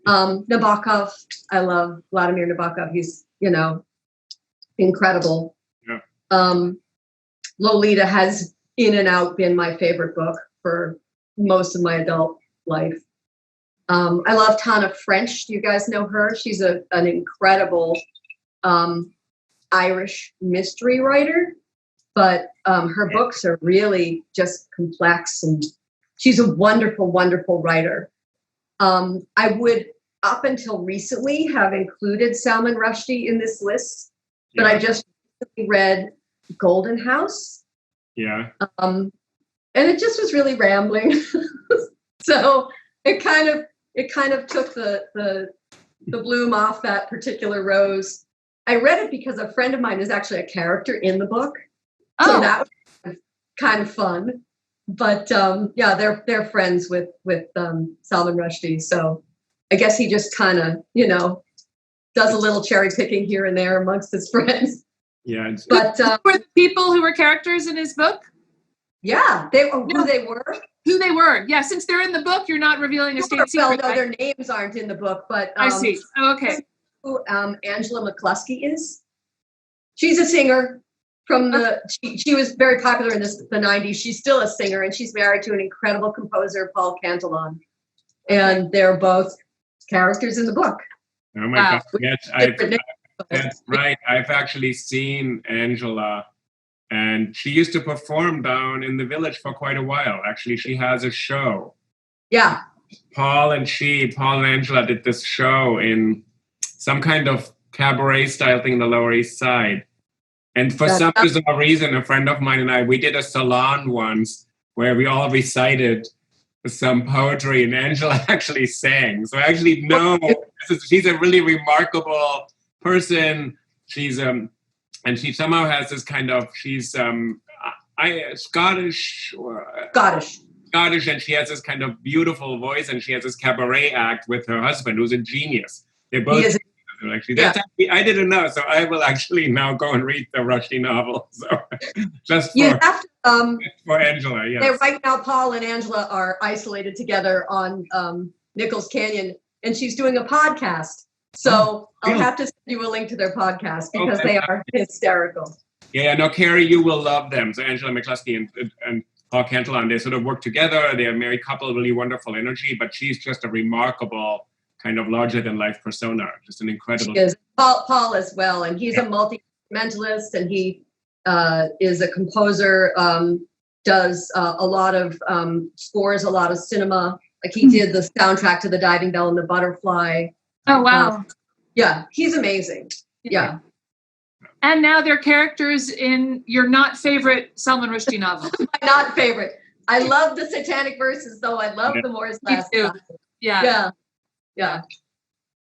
Speaker 4: Nabokov, I love Vladimir Nabokov. He's, incredible.
Speaker 1: Yeah.
Speaker 4: Lolita has in and out been my favorite book for most of my adult life. I love Tana French. Do you guys know her? She's an incredible Irish mystery writer, but her books are really just complex, and she's a wonderful, wonderful writer. I would, up until recently, have included Salman Rushdie in this list, but I just recently read Golden House.
Speaker 1: Yeah.
Speaker 4: And it just was really rambling. So it kind of took the bloom off that particular rose. I read it because a friend of mine is actually a character in the book. So that was kind of fun. But they're friends with Salman Rushdie. So I guess he just kind of, does a little cherry picking here and there amongst his friends.
Speaker 1: Yeah.
Speaker 5: But were the people who were characters in his book?
Speaker 4: Yeah, who they were.
Speaker 5: Who they were. Yeah, since they're in the book, you're not revealing a state secret.
Speaker 4: Well, no, their names aren't in the book, but
Speaker 5: I see. Oh, okay.
Speaker 4: Who Angela Mccluskey is? She's a singer from she was very popular in the 90s. She's still a singer, and she's married to an incredible composer, Paul Cantillon. And they're both characters in the book.
Speaker 1: Oh my God. Yes, that's right. I've actually seen Angela, and she used to perform down in the village for quite a while. Actually, she has a show.
Speaker 4: Yeah.
Speaker 1: Paul and Angela did this show in some kind of cabaret style thing in the Lower East Side. And for some bizarre reason, a friend of mine and I, we did a salon once where we all recited some poetry, and Angela actually sang. So I actually know she's a really remarkable person. She's and she somehow has this kind of Scottish, and she has this kind of beautiful voice, and she has this cabaret act with her husband, who's a genius. They're both actually. I didn't know, so I will actually now go and read the Rushdie novel. So just for Angela, yes.
Speaker 4: They're right now, Paul and Angela are isolated together on Nichols Canyon, and she's doing a podcast. So I'll have to send you a link to their podcast because they are hysterical.
Speaker 1: Yeah, no, Carrie, you will love them. So Angela Mccluskey and Paul Cantillon, they sort of work together. They're a married couple, really wonderful energy, but she's just a remarkable kind of larger-than-life persona, just an incredible...
Speaker 4: She is. Paul as well, and he's a multi-instrumentalist, and he is a composer, does a lot of scores, a lot of cinema. Like he did the soundtrack to The Diving Bell and the Butterfly.
Speaker 5: Oh, wow.
Speaker 4: Yeah, he's amazing. Yeah.
Speaker 5: And now they're characters in your not favorite Salman Rushdie novel.
Speaker 4: My not favorite. I love the Satanic Verses, though. I love the Moore's Last Novel.
Speaker 5: Yeah.
Speaker 4: Yeah.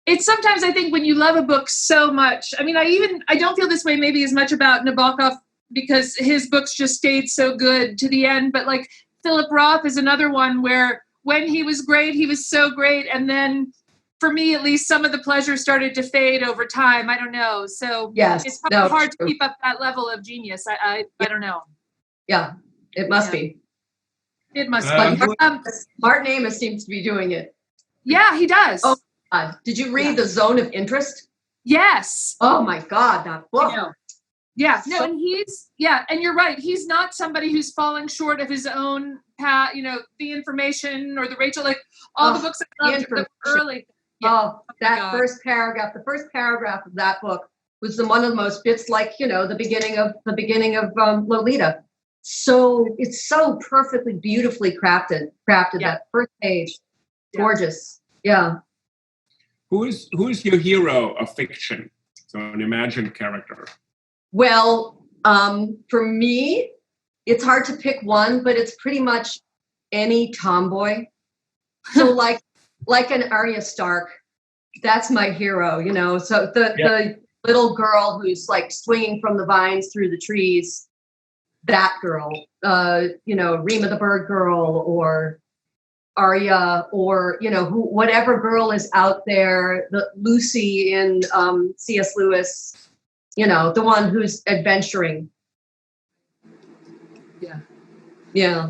Speaker 5: It's sometimes, I think, when you love a book so much, I mean, I don't feel this way maybe as much about Nabokov because his books just stayed so good to the end. But like Philip Roth is another one where when he was great, he was so great. And then for me, at least, some of the pleasure started to fade over time. I don't know. So it's probably hard to keep up that level of genius. I don't know.
Speaker 4: Yeah, it must be.
Speaker 5: It must
Speaker 4: be. Martin Amis seems to be doing it.
Speaker 5: Yeah, he does.
Speaker 4: Oh, God. Did you read The Zone of Interest?
Speaker 5: Yes.
Speaker 4: Oh, my God, that book.
Speaker 5: Yeah, no, and and you're right. He's not somebody who's falling short of his own path, The Information or the Rachel, like all the books I loved early.
Speaker 4: Yeah. Oh, the first paragraph of that book was one of the most bits like, the beginning of Lolita. So it's so perfectly, beautifully crafted that first page. Gorgeous. Yeah.
Speaker 1: Who is your hero of fiction? So an imagined character.
Speaker 4: Well, for me, it's hard to pick one, but it's pretty much any tomboy. So like like an Arya Stark. That's my hero, you know. So the little girl who's like swinging from the vines through the trees, that girl, you know, Rima the Bird Girl, or Arya, or, you know, whatever girl is out there, the Lucy in C.S. Lewis, you know, the one who's adventuring. Yeah.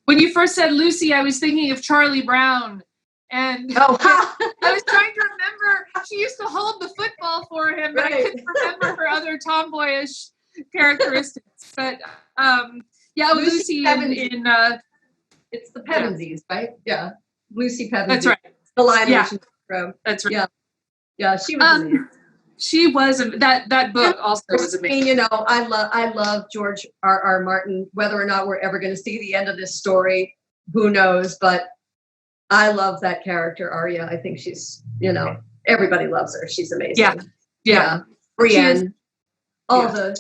Speaker 5: When you first said Lucy, I was thinking of Charlie Brown. And I was trying to remember, she used to hold the football for him, but I couldn't remember her other tomboyish characteristics. But Lucy in
Speaker 4: it's the Pevensies, right? Yeah. Lucy Pevensies.
Speaker 5: That's right.
Speaker 4: The Lion Room.
Speaker 5: That's right.
Speaker 4: Yeah, she was amazing.
Speaker 5: She was that book also was amazing.
Speaker 4: You know, I love George R.R. Martin. Whether or not we're ever going to see the end of this story, who knows? But I love that character, Arya. I think she's, you know, everybody loves her. She's amazing. Yeah. Brienne. The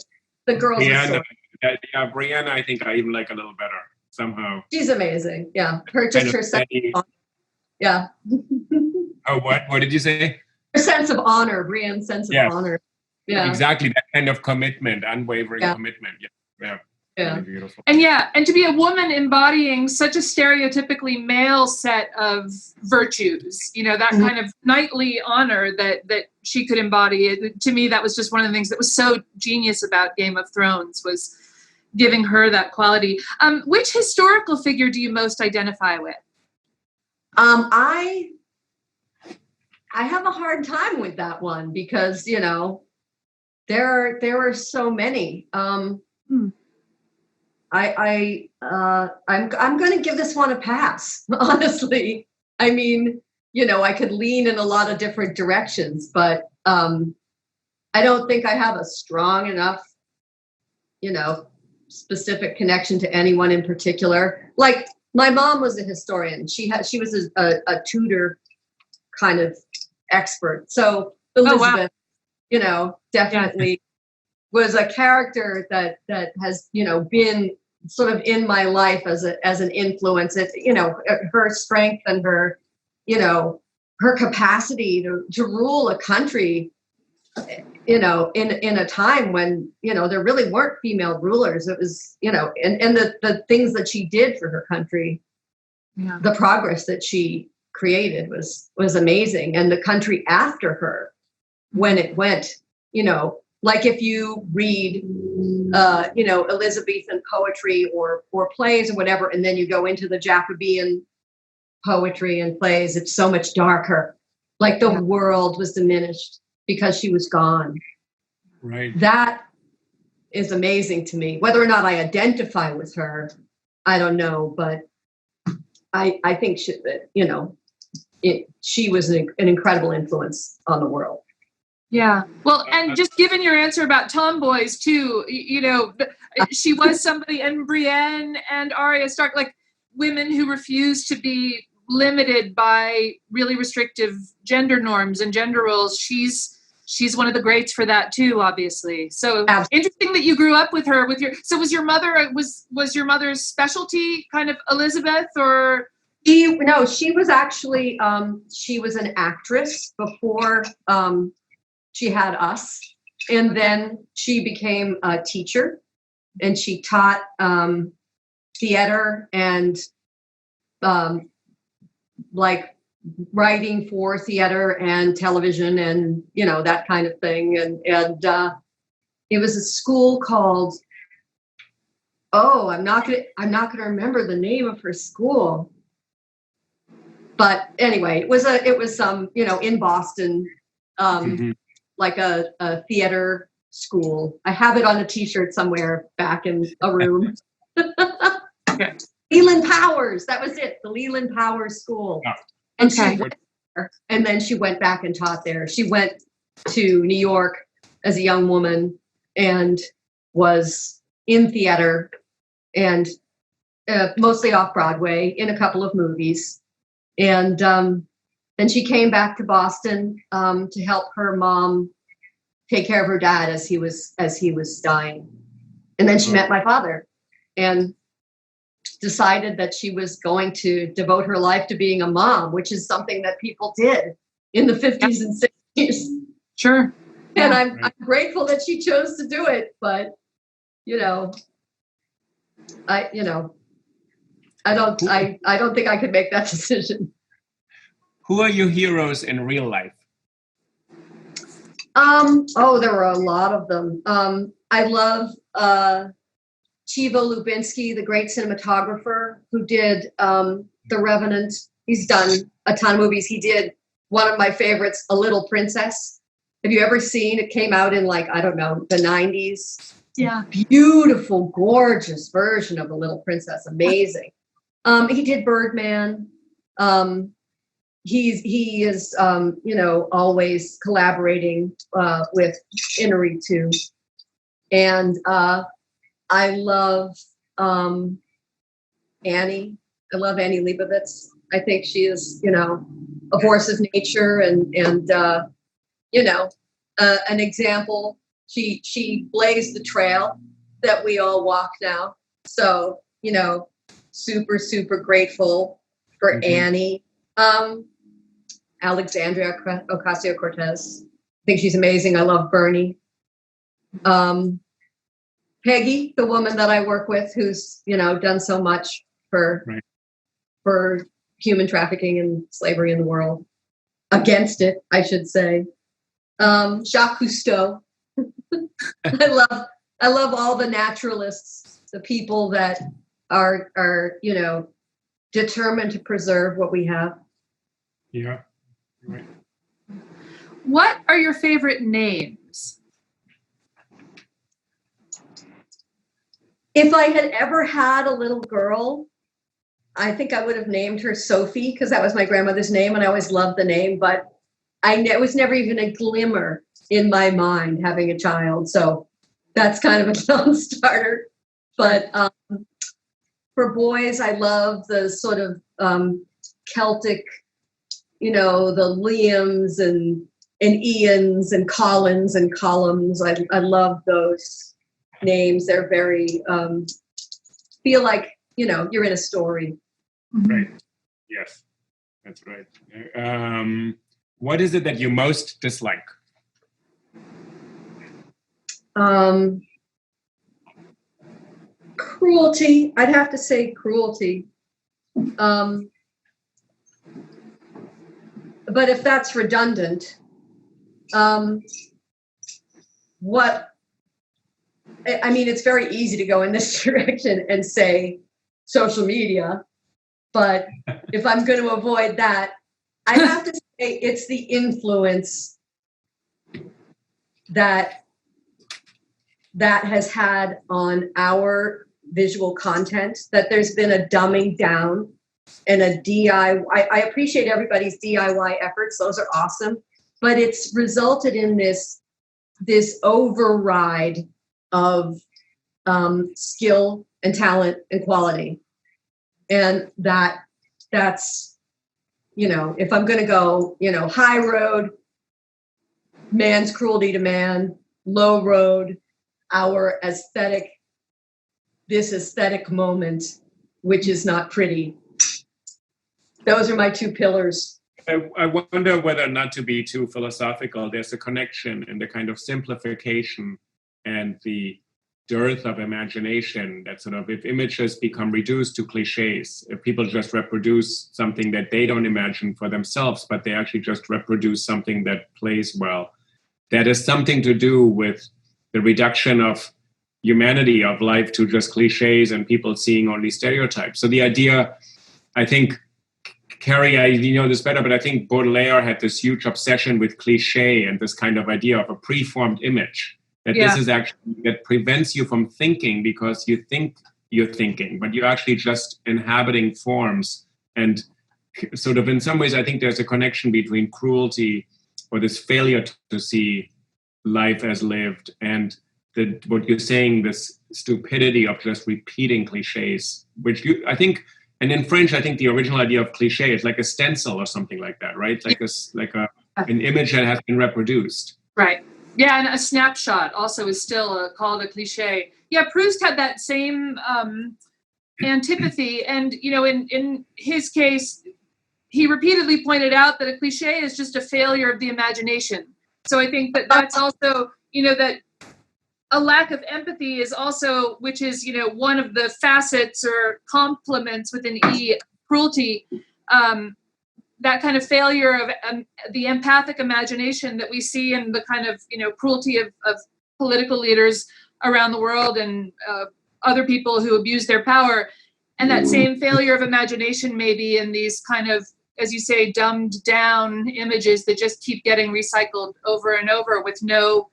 Speaker 4: girls.
Speaker 1: Brienne, Brienne, I think I even like a little better somehow.
Speaker 4: She's amazing. Yeah. Her sense of honor. Yeah.
Speaker 1: Oh, what did you say?
Speaker 4: Her sense of honor, Brienne's sense of honor. Yeah.
Speaker 1: Exactly. That kind of commitment, unwavering commitment. Yeah.
Speaker 5: Really beautiful. And to be a woman embodying such a stereotypically male set of virtues, you know, that kind of knightly honor that she could embody. To me, that was just one of the things that was so genius about Game of Thrones, was giving her that quality. Which historical figure do you most identify with?
Speaker 4: I have a hard time with that one because, you know, there are so many. I'm going to give this one a pass, honestly. I mean, you know, I could lean in a lot of different directions, but I don't think I have a strong enough, you know, specific connection to anyone in particular. Like, my mom was a historian. She was a Tudor kind of expert. So Elizabeth, you know, definitely was a character that has, you know, been sort of in my life as an influence. It, you know, her strength and her, you know, her capacity to rule a country, you know, in a time when, you know, there really weren't female rulers. It was, you know, and the things that she did for her country, the progress that she created was amazing. And the country after her, when it went, you know, like if you read, you know, Elizabethan poetry or plays or whatever, and then you go into the Jacobean poetry and plays, it's so much darker. Like the world was diminished because she was gone.
Speaker 1: Right.
Speaker 4: That is amazing to me. Whether or not I identify with her, I don't know, but I think you know, she was an incredible influence on the world.
Speaker 5: Yeah. Well, and just given your answer about tomboys too, you know, she was somebody, and Brienne and Arya Stark, like women who refused to be limited by really restrictive gender norms and gender roles. She's one of the greats for that too, obviously. So interesting that you grew up with her. So was your mother was your mother's specialty kind of Elizabeth, or?
Speaker 4: No, she was actually she was an actress before she had us, and then she became a teacher, and she taught theater and like writing for theater and television and, you know, that kind of thing. And it was a school called, I'm not gonna remember the name of her school. But anyway, it was you know, in Boston, like a theater school. I have it on a T-shirt somewhere back in a room. Leland Powers, that was it. The Leland Powers School. Oh. And she went there, and then she went back and taught there. She went to New York as a young woman and was in theater and mostly off Broadway in a couple of movies. And then she came back to Boston to help her mom take care of her dad as he was dying. And then she met my father. And decided that she was going to devote her life to being a mom, which is something that people did in the 50s and 60s.
Speaker 5: Sure.
Speaker 4: And I'm grateful that she chose to do it, but I don't think I could make that decision.
Speaker 1: Who are your heroes in real life?
Speaker 4: There were a lot of them. I love Chivo Lubinsky, the great cinematographer who did The Revenant. He's done a ton of movies. He did one of my favorites, A Little Princess. Have you ever seen it? Came out in the 90s.
Speaker 5: Yeah.
Speaker 4: Beautiful, gorgeous version of The Little Princess. Amazing. He did Birdman. He is always collaborating with Inari too. And I love Annie. I love Annie Leibovitz. I think she is, a force of nature and an example. She blazed the trail that we all walk now. So, super, super grateful for Annie. Alexandria Ocasio-Cortez. I think she's amazing. I love Bernie. Peggy, the woman that I work with, who's, done so much for human trafficking and slavery in the world. Against it, I should say. Jacques Cousteau. I love all the naturalists, the people that are determined to preserve what we have.
Speaker 1: Yeah. Right.
Speaker 5: What are your favorite names?
Speaker 4: If I had ever had a little girl, I think I would have named her Sophie, because that was my grandmother's name and I always loved the name, but it was never even a glimmer in my mind having a child. So that's kind of a non-starter. But for boys, I love the sort of Celtic, the Liams and Ians and Collins and Columns. I love those names. They're very, feel like, you're in a story.
Speaker 1: Right. Yes, that's right. What is it that you most dislike?
Speaker 4: Cruelty. I'd have to say cruelty. But if that's redundant, it's very easy to go in this direction and say social media, but if I'm going to avoid that, I have to say it's the influence that has had on our visual content, that there's been a dumbing down and a DIY. I appreciate everybody's DIY efforts. Those are awesome. But it's resulted in this override of skill and talent and quality. And that's, if I'm going to go, high road, man's cruelty to man, low road, our this aesthetic moment, which is not pretty. Those are my two pillars.
Speaker 1: I wonder whether, not to be too philosophical, there's a connection in the kind of simplification and the dearth of imagination, that sort of, if images become reduced to cliches, if people just reproduce something that they don't imagine for themselves, but they actually just reproduce something that plays well, that has something to do with the reduction of humanity, of life, to just cliches and people seeing only stereotypes. So the idea, I think, Carrie, you know this better, but I think Baudelaire had this huge obsession with cliche and this kind of idea of a preformed image. That This is actually, that prevents you from thinking, because you think you're thinking, but you're actually just inhabiting forms. And sort of, in some ways, I think there's a connection between cruelty, or this failure to see life as lived, and what you're saying, this stupidity of just repeating cliches, which I think, and in French, I think the original idea of cliche is like a stencil or something like that, right? Like an image that has been reproduced.
Speaker 5: Right. Yeah, and a snapshot also is still called a cliche. Yeah, Proust had that same antipathy. And, in his case, he repeatedly pointed out that a cliche is just a failure of the imagination. So I think that that's also, that a lack of empathy is also, which is, one of the facets or complements within cruelty, that kind of failure of the empathic imagination that we see in the kind of, cruelty of political leaders around the world and other people who abuse their power. And that same failure of imagination maybe in these kind of, as you say, dumbed down images that just keep getting recycled over and over with no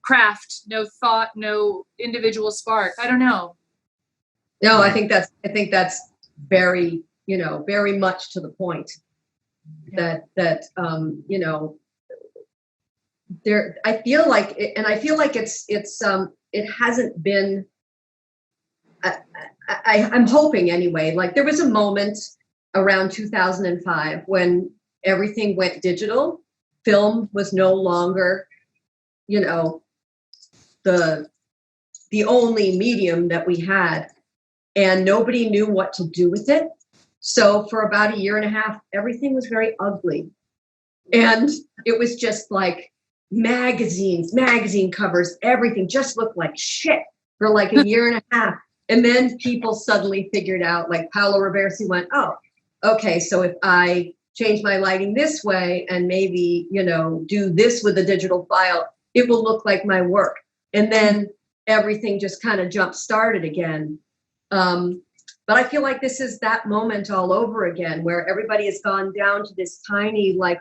Speaker 5: craft, no thought, no individual spark. I don't know.
Speaker 4: No, I think that's very, very much to the point.
Speaker 5: Yeah.
Speaker 4: That there, I feel like it hasn't been. I'm hoping anyway. Like there was a moment around 2005 when everything went digital. Film was no longer, the only medium that we had, and nobody knew what to do with it. So for about a year and a half, everything was very ugly. And it was just like magazine covers, everything just looked like shit for like a year and a half. And then people suddenly figured out, like Paolo Roversi went, oh, okay, so if I change my lighting this way and maybe, do this with a digital file, it will look like my work. And then everything just kind of jump started again. But I feel like this is that moment all over again, where everybody has gone down to this tiny, like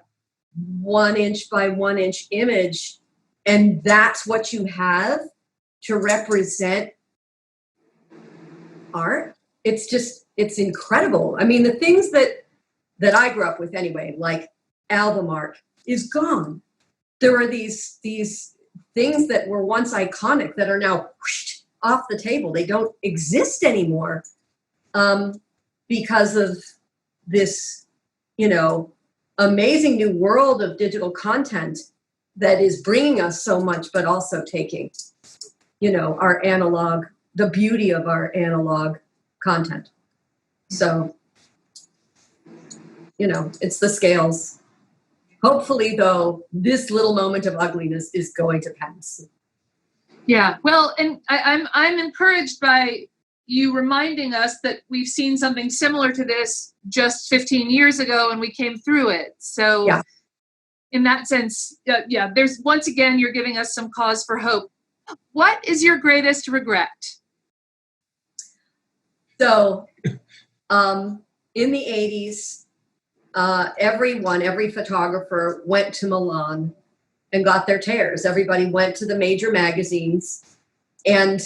Speaker 4: 1 inch by 1 inch image. And that's what you have to represent art. It's incredible. I mean, the things that I grew up with anyway, like album art, is gone. There are these things that were once iconic that are now whoosh, off the table. They don't exist anymore. Because of this, amazing new world of digital content that is bringing us so much, but also taking, our analog, the beauty of our analog content. So, it's the scales. Hopefully, though, this little moment of ugliness is going to pass.
Speaker 5: Yeah, well, and I'm encouraged by you reminding us that we've seen something similar to this just 15 years ago and we came through it. So yeah. In that sense, there's, once again, you're giving us some cause for hope. What is your greatest regret?
Speaker 4: So in the 80s, every photographer went to Milan and got their tears. Everybody went to the major magazines, and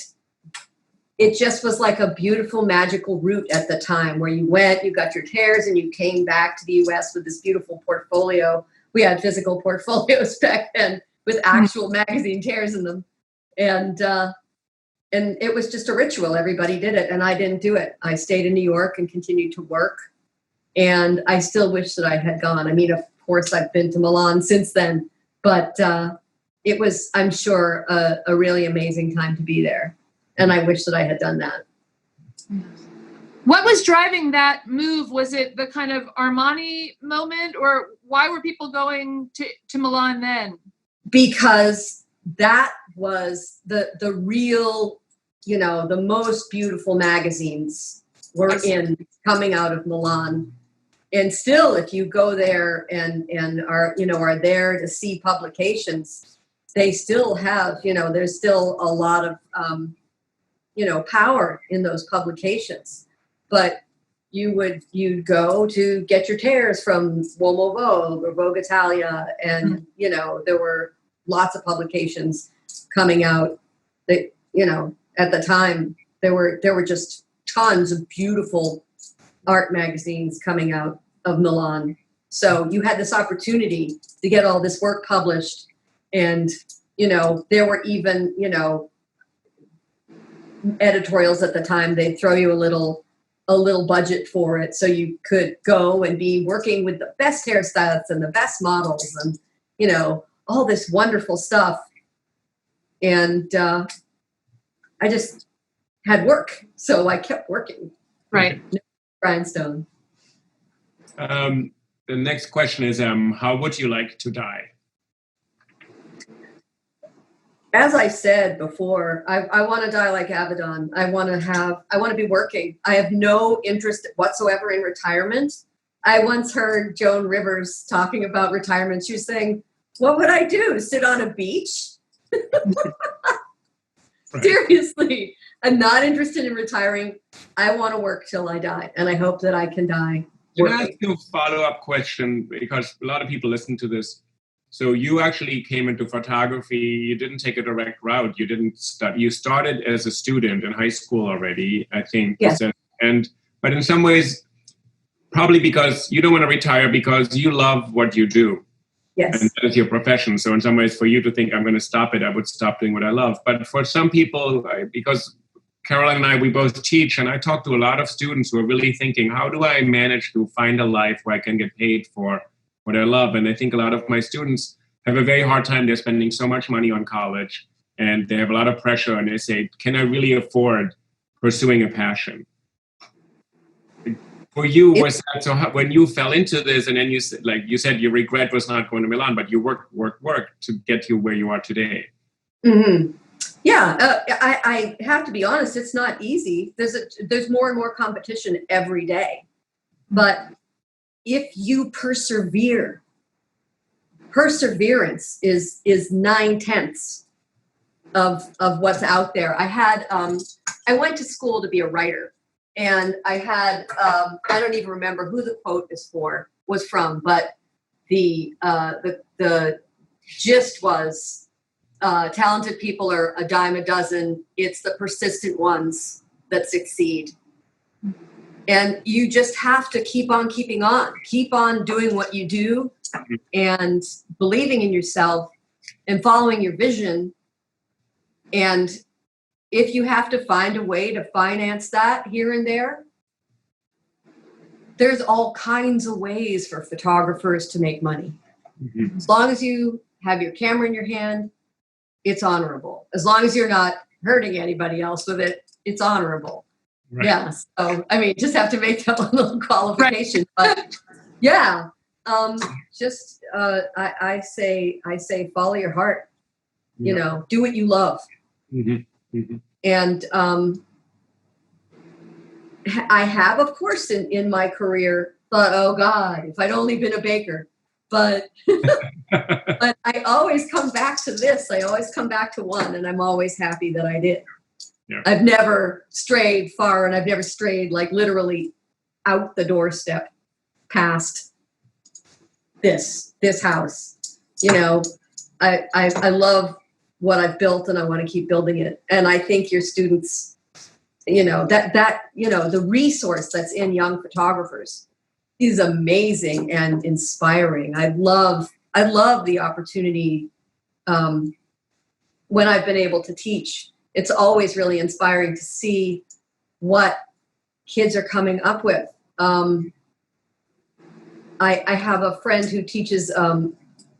Speaker 4: it just was like a beautiful, magical route at the time where you went, you got your tears, and you came back to the US with this beautiful portfolio. We had physical portfolios back then with actual magazine tears in them. And it was just a ritual. Everybody did it, and I didn't do it. I stayed in New York and continued to work. And I still wish that I had gone. I mean, of course, I've been to Milan since then, but it was, I'm sure, a really amazing time to be there. And I wish that I had done that.
Speaker 5: What was driving that move? Was it the kind of Armani moment, or why were people going to Milan then? Because
Speaker 4: that was the real, the most beautiful magazines were coming out of Milan. And still, if you go there and are there to see publications, they still have, there's still a lot of, power in those publications. But you'd go to get your tears from Uomo Vogue or Vogue Italia. And, there were lots of publications coming out that, at the time there were just tons of beautiful art magazines coming out of Milan. So you had this opportunity to get all this work published. And, there were even, editorials at the time, they'd throw you a little budget for it. So you could go and be working with the best hairstylists and the best models and, all this wonderful stuff. And I just had work. So I kept working.
Speaker 5: Right.
Speaker 4: Grindstone.
Speaker 1: The next question is, how would you like to die?
Speaker 4: As I said before, I want to die like Abaddon. I want to be working. I have no interest whatsoever in retirement. I once heard Joan Rivers talking about retirement. She was saying, what would I do? Sit on a beach?
Speaker 1: Right.
Speaker 4: Seriously, I'm not interested in retiring. I want to work till I die, and I hope that I can die
Speaker 1: Can I
Speaker 4: working.
Speaker 1: ask you a follow-up question? Because a lot of people listen to this. So you actually came into photography. You didn't take a direct route. You didn't study. You started as a student in high school already, I think.
Speaker 4: Yes.
Speaker 1: But in some ways, probably because you don't want to retire because you love what you do.
Speaker 4: Yes.
Speaker 1: And that is your profession. So in some ways, for you to think, I'm going to stop it, I would stop doing what I love. But for some people, because Caroline and I, we both teach, and I talk to a lot of students who are really thinking, how do I manage to find a life where I can get paid for what I love? And I think a lot of my students have a very hard time. They're spending so much money on college, and they have a lot of pressure, and they say, can I really afford pursuing a passion? For you, was that so? When you fell into this, and then you said your regret was not going to Milan, but you worked to get you where you are today.
Speaker 4: Mm-hmm. Yeah, I have to be honest. It's not easy. There's more and more competition every day, but if you persevere, perseverance is 9/10 of what's out there. I went to school to be a writer. And I had, I don't even remember who the quote was from, but the gist was, talented people are a dime a dozen. It's the persistent ones that succeed. And you just have to keep on keeping on, keep on doing what you do and believing in yourself and following your vision. And if you have to find a way to finance that here and there, there's all kinds of ways for photographers to make money.
Speaker 1: Mm-hmm.
Speaker 4: As long as you have your camera in your hand, it's honorable. As long as you're not hurting anybody else with it, it's honorable.
Speaker 1: Right.
Speaker 4: Yeah. So, I mean, just have to make that one little qualification. Right. But yeah, I say, follow your heart, you know, do what you love.
Speaker 1: Mm-hmm. Mm-hmm.
Speaker 4: And I have, of course, in my career thought, oh God, if I'd only been a baker. But but I always come back to this. I always come back to one, and I'm always happy that I did.
Speaker 1: Yeah.
Speaker 4: I've never strayed far, and I've never strayed like literally out the doorstep past this house. You know, I love what I've built, and I want to keep building it. And I think your students, you know, that you know, the resource that's in young photographers is amazing and inspiring. I love the opportunity when I've been able to teach. It's always really inspiring to see what kids are coming up with. I have a friend who teaches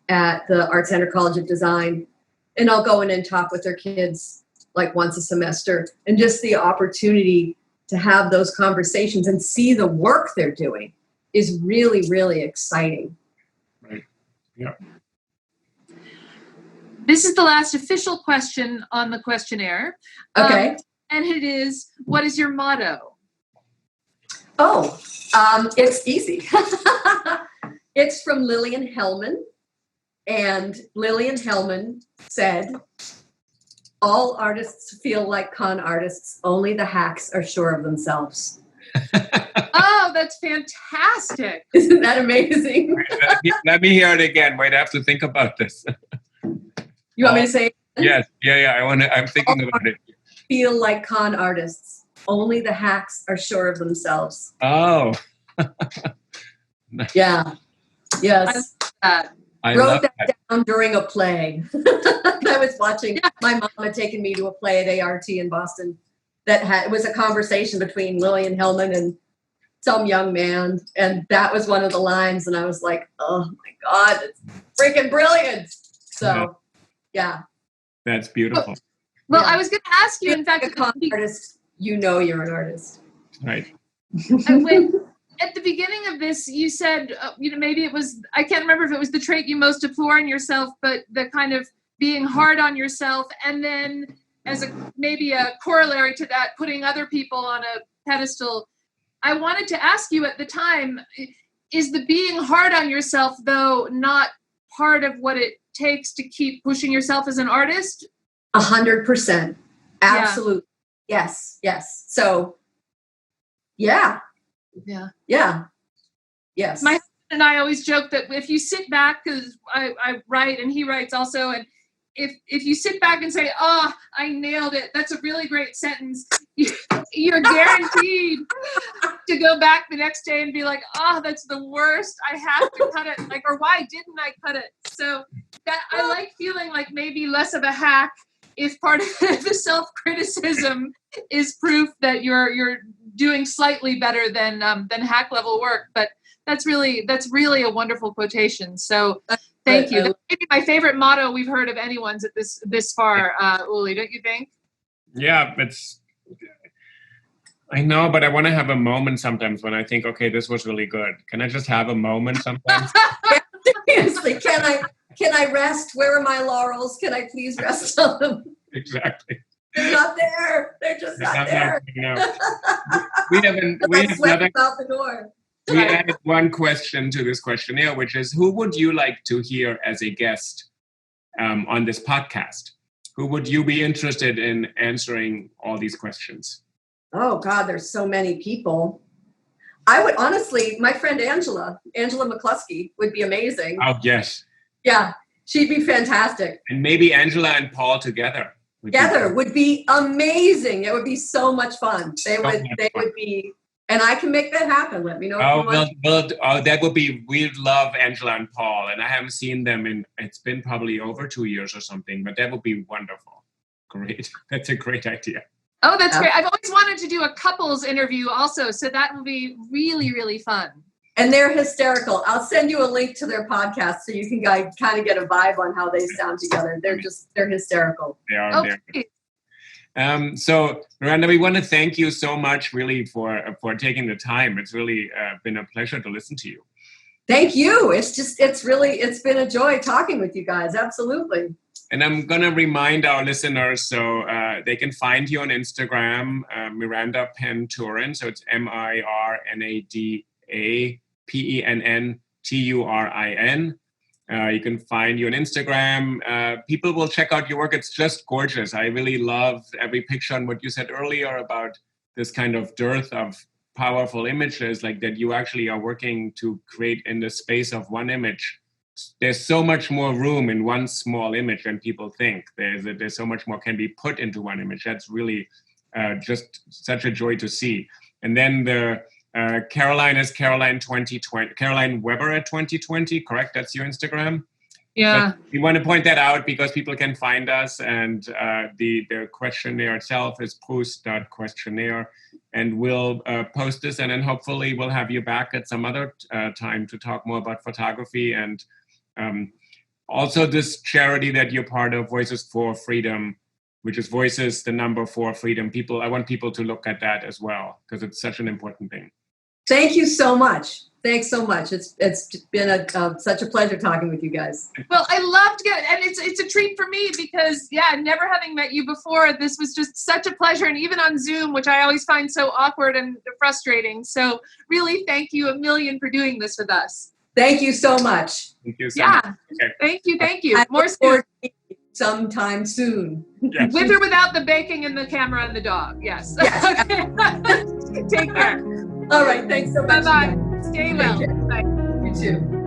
Speaker 4: at the Art Center College of Design, and I'll go in and talk with their kids like once a semester, and just the opportunity to have those conversations and see the work they're doing is really, really exciting.
Speaker 1: Right. Yeah.
Speaker 5: This is the last official question on the questionnaire.
Speaker 4: Okay.
Speaker 5: And it is, what is your motto?
Speaker 4: Oh, it's easy. It's from Lillian Hellman. And Lillian Hellman said, all artists feel like con artists. Only the hacks are sure of themselves.
Speaker 5: Oh, that's fantastic.
Speaker 4: Isn't that amazing?
Speaker 1: Let me hear it again. Wait, I have to think about this.
Speaker 4: You want me to say it?
Speaker 1: Yes. Yeah. I'm thinking about it.
Speaker 4: Feel like con artists. Only the hacks are sure of themselves.
Speaker 1: Oh.
Speaker 4: Yeah. Yes.
Speaker 1: I
Speaker 4: Wrote
Speaker 1: love
Speaker 4: that down during a play. I was watching, my mom had taken me to a play at ART in Boston it was a conversation between Lillian Hellman and some young man. And that was one of the lines. And I was like, oh my God, it's freaking brilliant. So, yeah.
Speaker 1: That's beautiful.
Speaker 5: Well,
Speaker 4: Yeah.
Speaker 5: I was going to ask you, in fact,
Speaker 4: a con artist, you know you're an artist.
Speaker 1: Right.
Speaker 5: At the beginning of this, you said, maybe it was, I can't remember if it was the trait you most deplore in yourself, but the kind of being hard on yourself. And then as maybe a corollary to that, putting other people on a pedestal. I wanted to ask you at the time, is the being hard on yourself, though, not part of what it takes to keep pushing yourself as an artist?
Speaker 4: 100%. Absolutely. Yeah. Yes. So, yeah. Yes.
Speaker 5: My husband and I always joke that if you sit back, because I write and he writes also, and if you sit back and say, "Oh, I nailed it," that's a really great sentence. You're guaranteed to go back the next day and be like, "Oh, that's the worst. I have to cut it." Like, or why didn't I cut it? So that I like feeling like maybe less of a hack if part of the self-criticism is proof that you're doing slightly better than hack level work. But that's really a wonderful quotation. So thank you. That's maybe my favorite motto we've heard of anyone's at this far, Uli, don't you think?
Speaker 1: Yeah, I know, but I want to have a moment sometimes when I think, okay, this was really good. Can I just have a moment sometimes?
Speaker 4: Seriously, can I rest? Where are my laurels? Can I please rest on them?
Speaker 1: Exactly.
Speaker 4: They're not there. They're just not there.
Speaker 1: No. We added one question to this questionnaire, which is, who would you like to hear as a guest on this podcast? Who would you be interested in answering all these questions?
Speaker 4: Oh, God, there's so many people. I would honestly, my friend Angela Mccluskey would be amazing.
Speaker 1: Oh, yes.
Speaker 4: Yeah, she'd be fantastic.
Speaker 1: And maybe Angela and Paul together.
Speaker 4: Would be amazing. It would be so much fun. They would be, and I can make that happen. Let me know.
Speaker 1: That would be, we'd love Angela and Paul, and I haven't seen them it's been probably over 2 years or something, but that would be wonderful. Great. That's a great idea.
Speaker 5: Oh, that's great. I've always wanted to do a couples interview also, so that will be really, really fun.
Speaker 4: And they're hysterical. I'll send you a link to their podcast so you can kind of get a vibe on how they sound together. They're hysterical.
Speaker 1: They are. Okay. So, Miranda, we want to thank you so much, really, for taking the time. It's really been a pleasure to listen to you.
Speaker 4: Thank you. It's been a joy talking with you guys. Absolutely.
Speaker 1: And I'm going to remind our listeners, so they can find you on Instagram, Miranda Penn Turin. So it's MIRNADAPENNTURIN. You can find you on Instagram. People will check out your work. It's just gorgeous. I really love every picture and what you said earlier about this kind of dearth of powerful images, like that you actually are working to create in the space of one image. There's so much more room in one small image than people think. There's so much more can be put into one image. That's really just such a joy to see. And then the Caroline is Caroline 2020, Caroline Weber at 2020, correct? That's your Instagram?
Speaker 5: Yeah.
Speaker 1: But we want to point that out because people can find us, and the questionnaire itself is PROUST.questionnaire, and we'll post this, and then hopefully we'll have you back at some other time to talk more about photography and also this charity that you're part of, Voices for Freedom, which is Voices, the number 4 Freedom. I want people to look at that as well because it's such an important thing.
Speaker 4: Thank you so much. Thanks so much. It's been such a pleasure talking with you guys.
Speaker 5: Well, I loved it, and it's a treat for me because, never having met you before, this was just such a pleasure, and even on Zoom, which I always find so awkward and frustrating. So really, thank you a million for doing this with us.
Speaker 4: Thank you so much.
Speaker 1: Thank you so much.
Speaker 5: Okay. Thank you.
Speaker 4: More soon. Sometime soon.
Speaker 1: Yes.
Speaker 5: With or without the baking and the camera and the dog. Yes. Okay. Take care.
Speaker 4: All right. Thanks so much.
Speaker 5: Bye-bye. Stay well.
Speaker 4: Bye. You too.